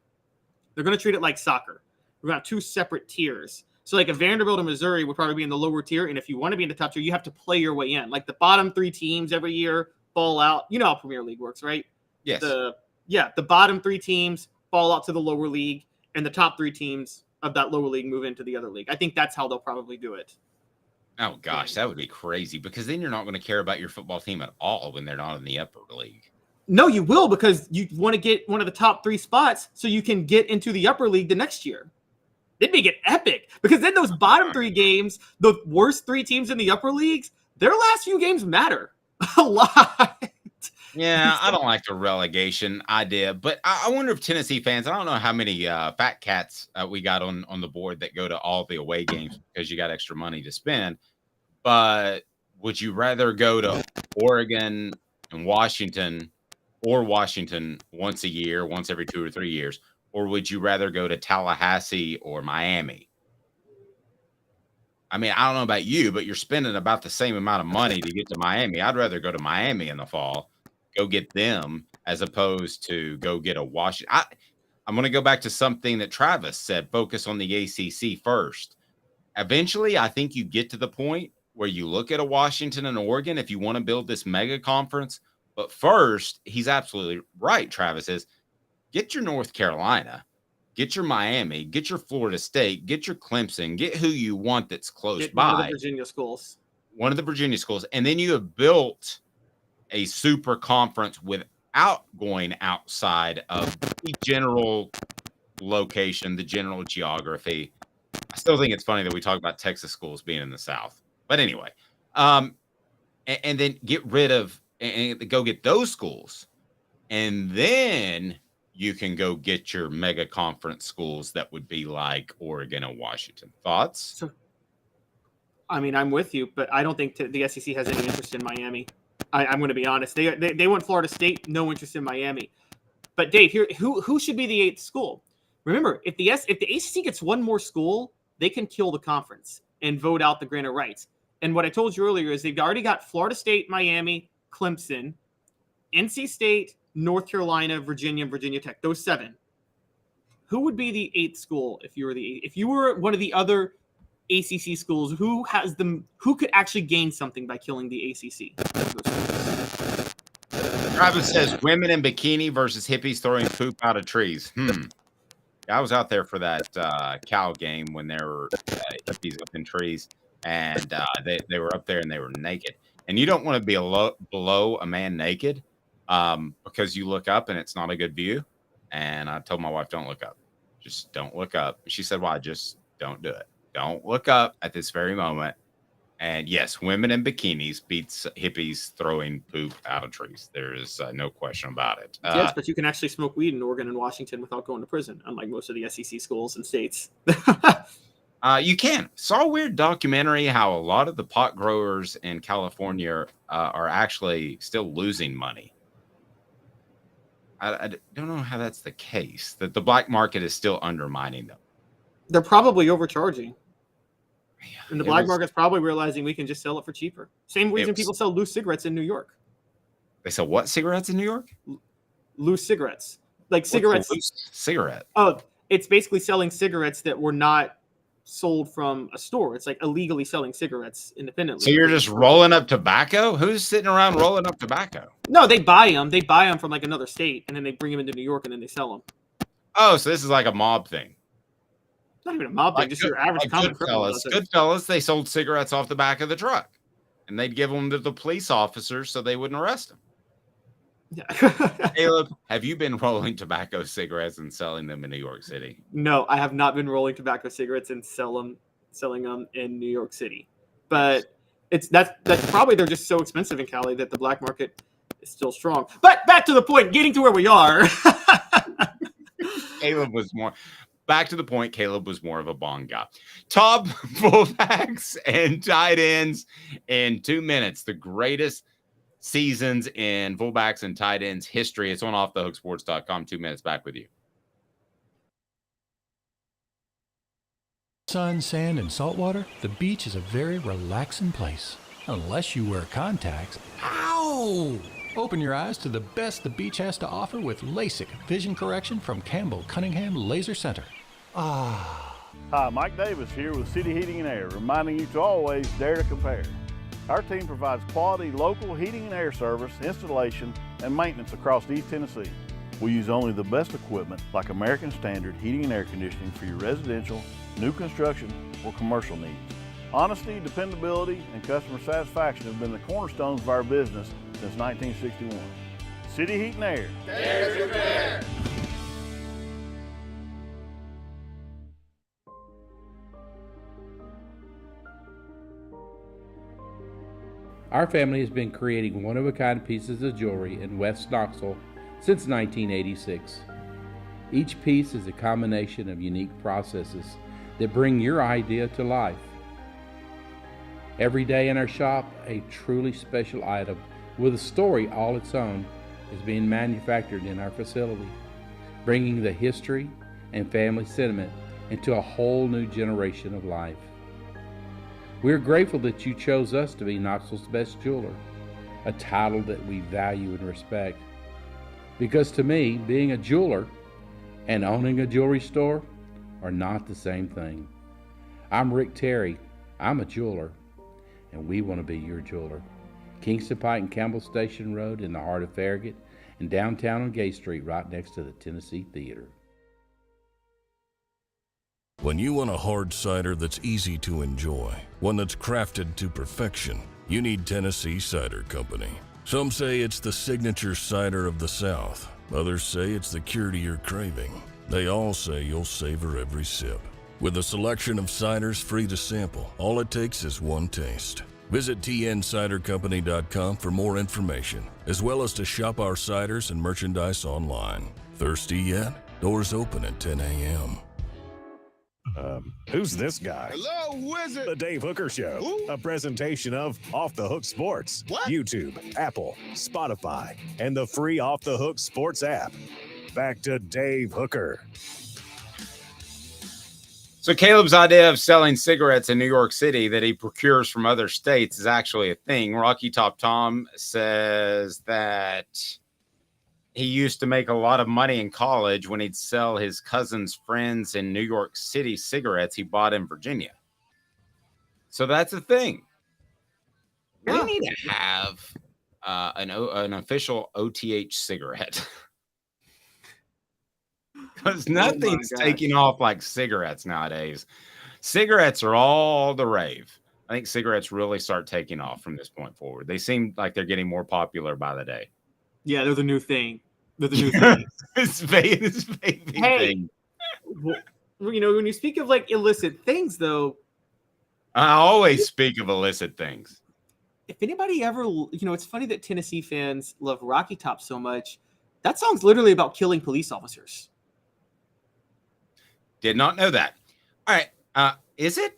they're going to treat it like soccer. We're going to have 2 separate tiers. So, like, a Vanderbilt and Missouri would probably be in the lower tier, and if you want to be in the top tier, you have to play your way in. Like the bottom 3 teams every year fall out. You know how Premier League works, right? Yes. The bottom 3 teams fall out to the lower league, and the top 3 teams of that lower league move into the other league. I think that's how they'll probably do it. Oh, gosh, that would be crazy because then you're not going to care about your football team at all when they're not in the upper league. No, you will, because you want to get one of the top 3 spots so you can get into the upper league the next year. It'd make it epic because then those bottom 3 games, the worst 3 teams in the upper leagues, their last few games matter a lot. Yeah, I don't like the relegation idea, but I wonder if Tennessee fans, I don't know how many fat cats we got on the board that go to all the away games because you got extra money to spend, but would you rather go to Oregon and Washington or Washington once a year, once every 2 or 3 years, or would you rather go to Tallahassee or Miami? I mean, I don't know about you, but you're spending about the same amount of money to get to Miami. I'd rather go to Miami in the fall, go get them, as opposed to go get a Washington. I'm going to go back to something that Travis said, focus on the ACC first. Eventually, I think you get to the point where you look at a Washington and Oregon if you want to build this mega conference. But first, he's absolutely right, Travis, is get your North Carolina, get your Miami, get your Florida State, get your Clemson, get who you want that's close by. One of the Virginia schools. One of the Virginia schools. And then you have built a super conference without going outside of the general location, the general geography. I still think it's funny that we talk about Texas schools being in the South. But anyway, and then get rid of and go get those schools. And then you can go get your mega conference schools that would be like Oregon and Washington. Thoughts? So, I mean, I'm with you, but I don't think the SEC has any interest in Miami. I'm going to be honest. They want Florida State, no interest in Miami. But Dave, here, who should be the 8th school? Remember, if the ACC gets one more school, they can kill the conference and vote out the grant of rights. And what I told you earlier is they've already got Florida State, Miami, Clemson, NC State, North Carolina, Virginia, and Virginia Tech. Those 7. Who would be the 8th school if you were one of the other ACC schools? Who could actually gain something by killing the ACC? Travis says women in bikini versus hippies throwing poop out of trees. I was out there for that Cal game when there were hippies up in trees, and they were up there and they were naked. And you don't want to be below a man naked because you look up and it's not a good view. And I told my wife, don't look up. Just don't look up. She said, why? Just don't do it. Don't look up at this very moment. And yes, women in bikinis beats hippies throwing poop out of trees. There is no question about it. Yes, but you can actually smoke weed in Oregon and Washington without going to prison, unlike most of the SEC schools and states. You can. Saw a weird documentary how a lot of the pot growers in California are actually still losing money. I don't know how that's the case, that the black market is still undermining them. They're probably overcharging. And the black market's probably realizing we can just sell it for cheaper. Same reason people sell loose cigarettes in New York. They sell what cigarettes in New York? Loose cigarettes. Like cigarettes. Loose cigarette? Oh, it's basically selling cigarettes that were not sold from a store. It's like illegally selling cigarettes independently. So you're just rolling up tobacco? Who's sitting around rolling up tobacco? No, they buy them. They buy them from like another state, and then they bring them into New York, and then they sell them. Oh, so this is like a mob thing. Not even a mob thing, just your average common criminal. Goodfellas, they sold cigarettes off the back of the truck, and they'd give them to the police officers so they wouldn't arrest them. Yeah. Caleb, have you been rolling tobacco cigarettes and selling them in New York City? No, I have not been rolling tobacco cigarettes and selling them in New York City. But that's probably they're just so expensive in Cali that the black market is still strong. But back to the point, getting to where we are. Caleb was more. Back to the point, Caleb was more of a bong guy. Top fullbacks and tight ends in 2 minutes. The greatest seasons in fullbacks and tight ends history. It's on offthehooksports.com. 2 minutes, back with you. Sun, sand, and salt water, the beach is a very relaxing place. Unless you wear contacts. Ow! Open your eyes to the best the beach has to offer with LASIK vision correction from Campbell Cunningham Laser Center. Hi, Mike Davis here with City Heating and Air, reminding you to always dare to compare. Our team provides quality local heating and air service, installation, and maintenance across East Tennessee. We use only the best equipment like American Standard heating and air conditioning for your residential, new construction, or commercial needs. Honesty, dependability, and customer satisfaction have been the cornerstones of our business since 1961. City Heat and Air. Dare to compare. Our family has been creating one-of-a-kind pieces of jewelry in West Knoxville since 1986. Each piece is a combination of unique processes that bring your idea to life. Every day in our shop, a truly special item with a story all its own is being manufactured in our facility, bringing the history and family sentiment into a whole new generation of life. We're grateful that you chose us to be Knoxville's best jeweler, a title that we value and respect. Because to me, being a jeweler and owning a jewelry store are not the same thing. I'm Rick Terry, I'm a jeweler, and we want to be your jeweler. Kingston Pike and Campbell Station Road in the heart of Farragut, and downtown on Gay Street right next to the Tennessee Theater. When you want a hard cider that's easy to enjoy, one that's crafted to perfection, you need Tennessee Cider Company. Some say it's the signature cider of the South. Others say it's the cure to your craving. They all say you'll savor every sip. With a selection of ciders free to sample, all it takes is one taste. Visit tncidercompany.com for more information, as well as to shop our ciders and merchandise online. Thirsty yet? Doors open at 10 a.m. Who's this guy? Hello, wizard. The Dave Hooker Show, Who? a presentation of Off the Hook Sports, What? YouTube, Apple, Spotify, and the free Off the Hook Sports app. Back to Dave Hooker. So Caleb's idea of selling cigarettes in New York City that he procures from other states is actually a thing. Rocky Top Tom says that he used to make a lot of money in college when he'd sell his cousin's friends in New York City cigarettes he bought in Virginia. So that's a thing. Yeah. We need to have an official OTH cigarette. Because nothing's taking off like cigarettes nowadays. Cigarettes are all the rave. I think cigarettes really start taking off from this point forward. They seem like they're getting more popular by the day. Yeah, they're the new thing. They're the new thing. This vaping thing. Well, you know, when you speak of like illicit things, though, I always speak of illicit things. if anybody ever, you know, it's funny that Tennessee fans love Rocky Top so much. That song's literally about killing police officers. Did not know that. All right. Is it?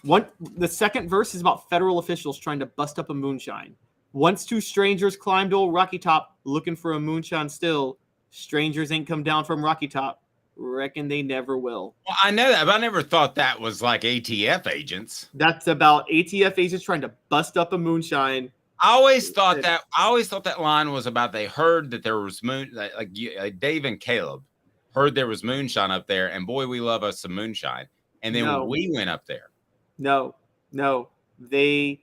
The second verse is about federal officials trying to bust up a moonshine. Once two strangers climbed old Rocky Top looking for a moonshine still. Strangers ain't come down from Rocky Top. Reckon they never will. Well, I know that, but I never thought that was like ATF agents. That's about ATF agents trying to bust up a moonshine. I always thought that line was about they heard that there was like Dave and Caleb heard there was moonshine up there, and boy, we love us some moonshine. And then when we went up there. No, they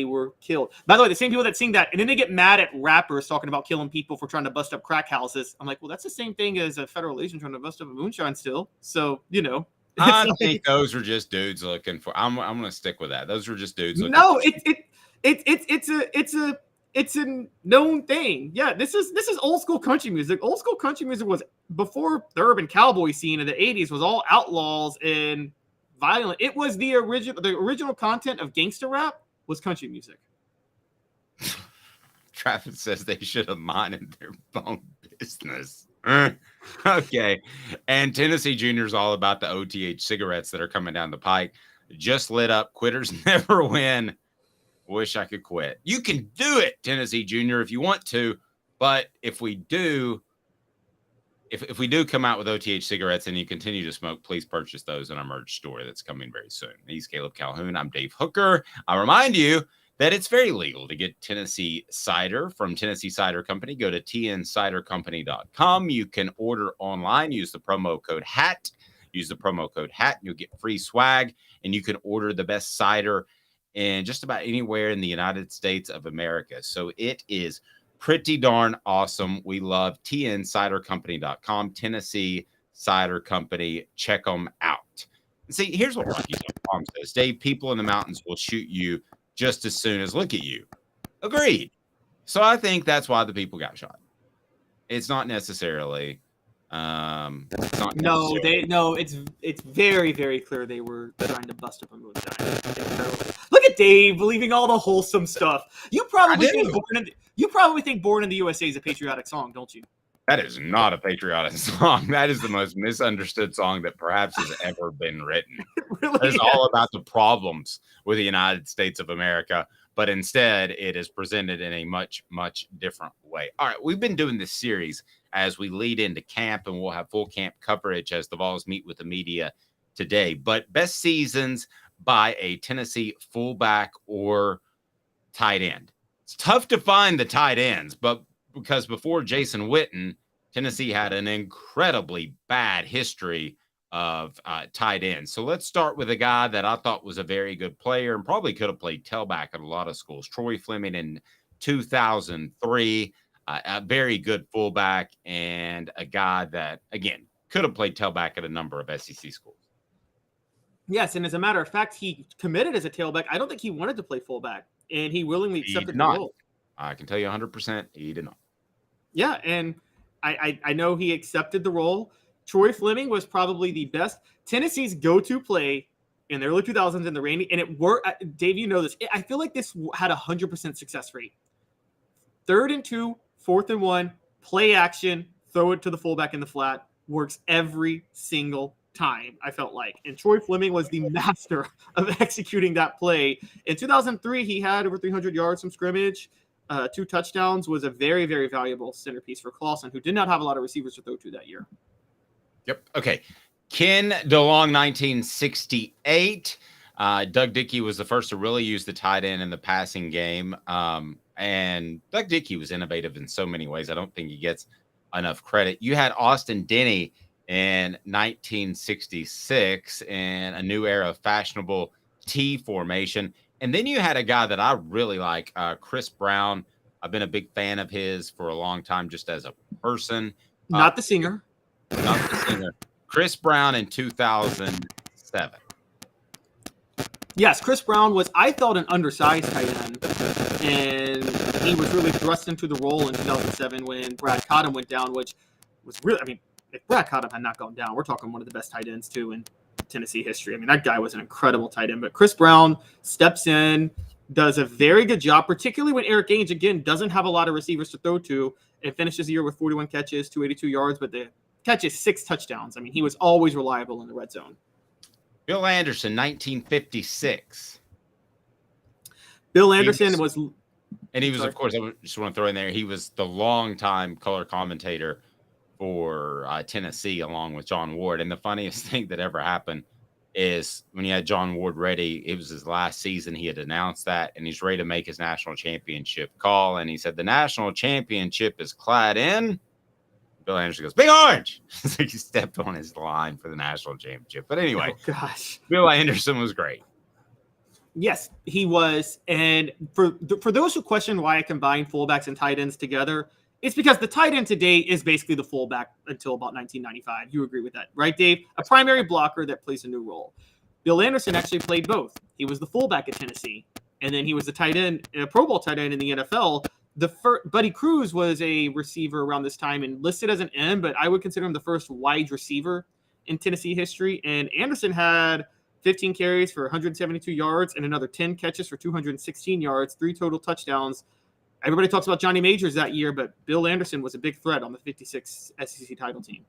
were killed. By the way, the same people that sing that, and then they get mad at rappers talking about killing people for trying to bust up crack houses. I'm like, well, that's the same thing as a federal agent trying to bust up a moonshine still. So, you know. I think those were just dudes looking for. I'm going to stick with that. Those were just dudes looking No, for it's a known thing. Yeah, this is old school country music. Old school country music was before the urban cowboy scene of the 80s was all outlaws and violent. It was the original content of gangster rap was country music. Travis says they should have minded their own business. Okay. And Tennessee Junior's all about the OTH cigarettes that are coming down the pike. Just lit up. Quitters never win. Wish I could quit. You can do it, Tennessee Junior, if you want to. But if we do, if we do come out with OTH cigarettes and you continue to smoke, please purchase those in our merch store that's coming very soon. He's Caleb Calhoun. I'm Dave Hooker. I remind you that it's very legal to get Tennessee cider from Tennessee Cider Company. Go to tncidercompany.com. You can order online. Use the promo code HAT. Use the promo code HAT. You'll get free swag, and you can order the best cider in just about anywhere in the United States of America. So it is pretty darn awesome. We love tncidercompany.com, Tennessee Cider Company. Check them out. And see, here's what Rocky Tom says. Dave, people in the mountains will shoot you just as soon as look at you. Agreed. So I think that's why the people got shot. It's not necessarily. It's very, very clear they were trying to bust up a moonshine. Look at Dave believing all the wholesome stuff. You probably think Born in the USA is a patriotic song, don't you? That is not a patriotic song. That is the most misunderstood song that perhaps has ever been written. It's all about the problems with the United States of America, but instead it is presented in a much, much different way. All right, we've been doing this series as we lead into camp, and we'll have full camp coverage as the Vols meet with the media today. But best seasons by a Tennessee fullback or tight end. It's tough to find the tight ends, but because before Jason Witten, Tennessee had an incredibly bad history of tight ends. So let's start with a guy that I thought was a very good player and probably could have played tailback at a lot of schools. Troy Fleming in 2003, a very good fullback and a guy that, again, could have played tailback at a number of SEC schools. Yes, and as a matter of fact, he committed as a tailback. I don't think he wanted to play fullback, and he willingly accepted the role. I can tell you 100% he did not. Yeah, and I know he accepted the role. Troy Fleming was probably the best. Tennessee's go-to play in the early 2000s in the Randy, and it worked. Dave, you know this. I feel like this had 100% success rate. 3rd and 2, 4th and 1, play action, throw it to the fullback in the flat. Works every single time, I felt like. And Troy Fleming was the master of executing that play. In 2003, he had over 300 yards from scrimmage. 2 touchdowns, was a very, very valuable centerpiece for Clausen, who did not have a lot of receivers to throw to that year. Yep. Okay. Ken DeLong, 1968. Doug Dickey was the first to really use the tight end in the passing game. And Doug Dickey was innovative in so many ways. I don't think he gets enough credit. You had Austin Denny in 1966 in a new era of fashionable T formation. And then you had a guy that I really like, Chris Brown. I've been a big fan of his for a long time, just as a person. Not the singer. Not the singer. Chris Brown in 2007. Yes, Chris Brown was, I felt, an undersized tight end, and he was really thrust into the role in 2007 when Brad Cottom went down, which was really, I mean, if Brad Cottom had not gone down, we're talking one of the best tight ends, too, in Tennessee history. I mean, that guy was an incredible tight end, but Chris Brown steps in, does a very good job, particularly when Eric Ainge, again, doesn't have a lot of receivers to throw to, and finishes the year with 41 catches, 282 yards, but the catches 6 touchdowns. I mean, he was always reliable in the red zone. Bill Anderson, 1956. Bill Anderson was, of course, I just want to throw in there, he was the longtime color commentator for Tennessee, along with John Ward. And the funniest thing that ever happened is when he had John Ward ready, it was his last season. He had announced that, and he's ready to make his national championship call. And he said, the national championship is clad in. Bill Anderson goes, Big Orange. It's like he stepped on his line for the national championship. But anyway, Bill Anderson was great. Yes, he was. And for those who question why I combine fullbacks and tight ends together, it's because the tight end today is basically the fullback until about 1995. You agree with that, right, Dave? A primary blocker that plays a new role. Bill Anderson actually played both. He was the fullback at Tennessee, and then he was the tight end, a Pro Bowl tight end in the NFL. Buddy Cruz was a receiver around this time and listed as an M, but I would consider him the first wide receiver in Tennessee history. And Anderson had 15 carries for 172 yards and another 10 catches for 216 yards, 3 total touchdowns. Everybody talks about Johnny Majors that year, but Bill Anderson was a big threat on the 56 SEC title team.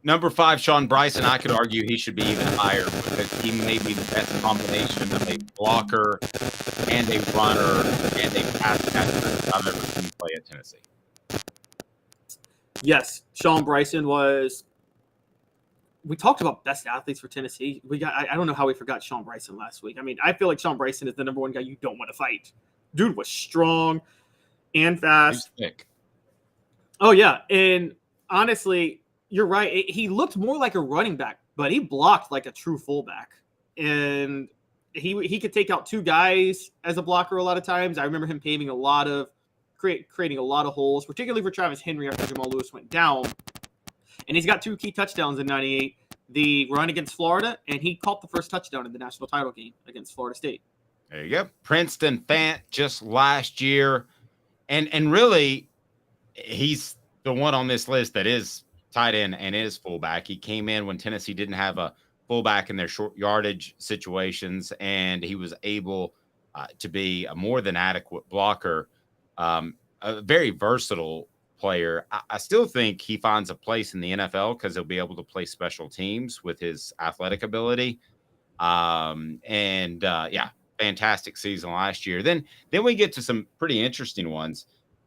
Number 5, Sean Bryson. I could argue he should be even higher because he may be the best combination of a blocker and a runner and a pass catcher I've ever seen play at Tennessee. Yes, Sean Bryson was. We talked about best athletes for Tennessee. I don't know how we forgot Sean Bryson last week. I mean, I feel like Sean Bryson is the number one guy you don't want to fight. Dude was strong and fast. Oh, yeah. And honestly, you're right. He looked more like a running back, but he blocked like a true fullback. And he could take out 2 guys as a blocker a lot of times. I remember him creating a lot of holes, particularly for Travis Henry after Jamal Lewis went down. And he's got 2 key touchdowns in 98, the run against Florida, and he caught the first touchdown in the national title game against Florida State. There you go. Princeton Fant just last year. And really, he's the one on this list that is tight end and is fullback. He came in when Tennessee didn't have a fullback in their short yardage situations, and he was able to be a more than adequate blocker, a very versatile player. I still think he finds a place in the NFL because he'll be able to play special teams with his athletic ability. Fantastic season last year. Then we get to some pretty interesting ones.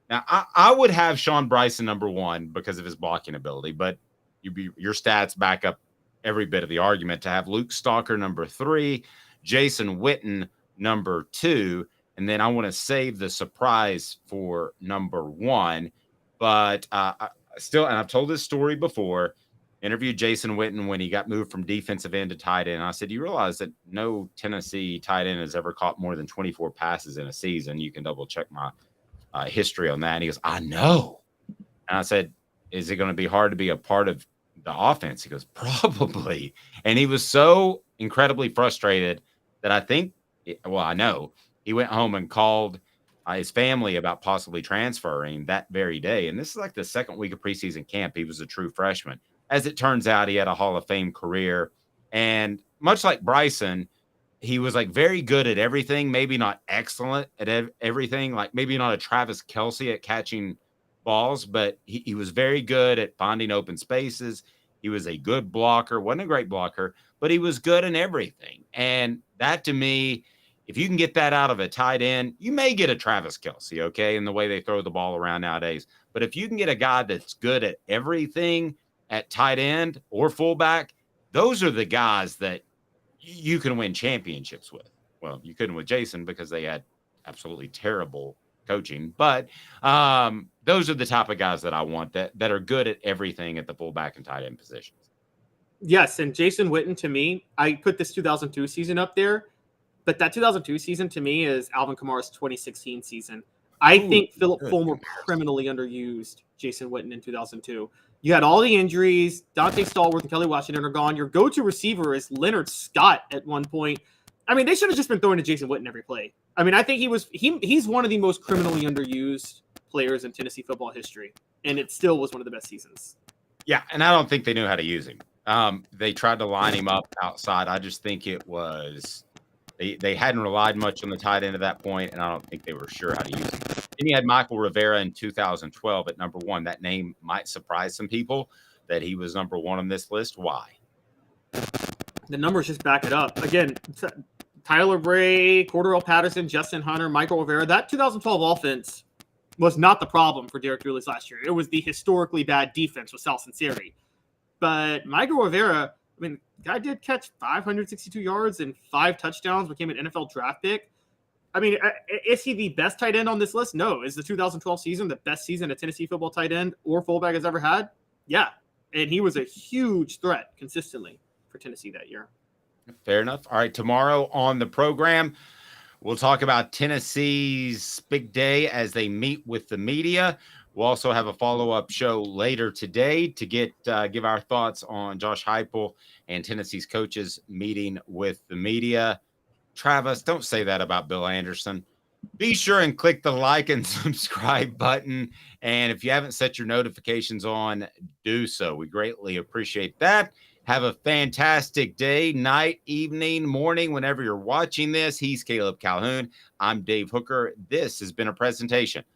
Now, I would have Sean Bryson number 1 because of his blocking ability, but your stats back up every bit of the argument to have Luke Stalker number 3, Jason Witten number 2, and then I want to save the surprise for number 1. But and I've told this story before, interviewed Jason Witten when he got moved from defensive end to tight end. I said, you realize that no Tennessee tight end has ever caught more than 24 passes in a season. You can double check my history on that. And he goes, I know. And I said, is it going to be hard to be a part of the offense? He goes, probably. And he was so incredibly frustrated that I know he went home and called his family about possibly transferring that very day. And this is like the second week of preseason camp. He was a true freshman. As it turns out, he had a Hall of Fame career. And much like Bryson, he was like very good at everything, maybe not excellent at everything, like maybe not a Travis Kelce at catching balls, but he was very good at finding open spaces. He was a good blocker, wasn't a great blocker, but he was good in everything. And that, to me, if you can get that out of a tight end, you may get a Travis Kelce, okay, in the way they throw the ball around nowadays. But if you can get a guy that's good at everything at tight end or fullback, those are the guys that you can win championships with. Well, you couldn't with Jason because they had absolutely terrible coaching, but those are the type of guys that I want that are good at everything at the fullback and tight end positions. Yes, and Jason Witten, to me, I put this 2002 season up there, but that 2002 season to me is Alvin Kamara's 2016 season. I think Philip Fulmer criminally underused Jason Witten in 2002. You had all the injuries. Dante Stallworth and Kelly Washington are gone. Your go-to receiver is Leonard Scott at one point. I mean, they should have just been throwing to Jason Witten every play. I mean, I think he's one of the most criminally underused players in Tennessee football history, and it still was one of the best seasons. Yeah, and I don't think they knew how to use him. They tried to line him up outside. I just think it was they hadn't relied much on the tight end at that point, and I don't think they were sure how to use him. Then you had Michael Rivera in 2012 at number 1. That name might surprise some people that he was number 1 on this list. Why? The numbers just back it up. Again, Tyler Bray, Cordell Patterson, Justin Hunter, Michael Rivera. That 2012 offense was not the problem for Derek Dooley's last year. It was the historically bad defense with Sal Sinceri. But Michael Rivera, I mean, the guy did catch 562 yards and 5 touchdowns, became an NFL draft pick. I mean, is he the best tight end on this list? No. Is the 2012 season the best season a Tennessee football tight end or fullback has ever had? Yeah. And he was a huge threat consistently for Tennessee that year. Fair enough. All right, tomorrow on the program, we'll talk about Tennessee's big day as they meet with the media. We'll also have a follow-up show later today to give our thoughts on Josh Heupel and Tennessee's coaches meeting with the media. Travis, don't say that about Bill Anderson. Be sure and click the like and subscribe button. And if you haven't set your notifications on, do so. We greatly appreciate that. Have a fantastic day, night, evening, morning, whenever you're watching this. He's Caleb Calhoun. I'm Dave Hooker. This has been a presentation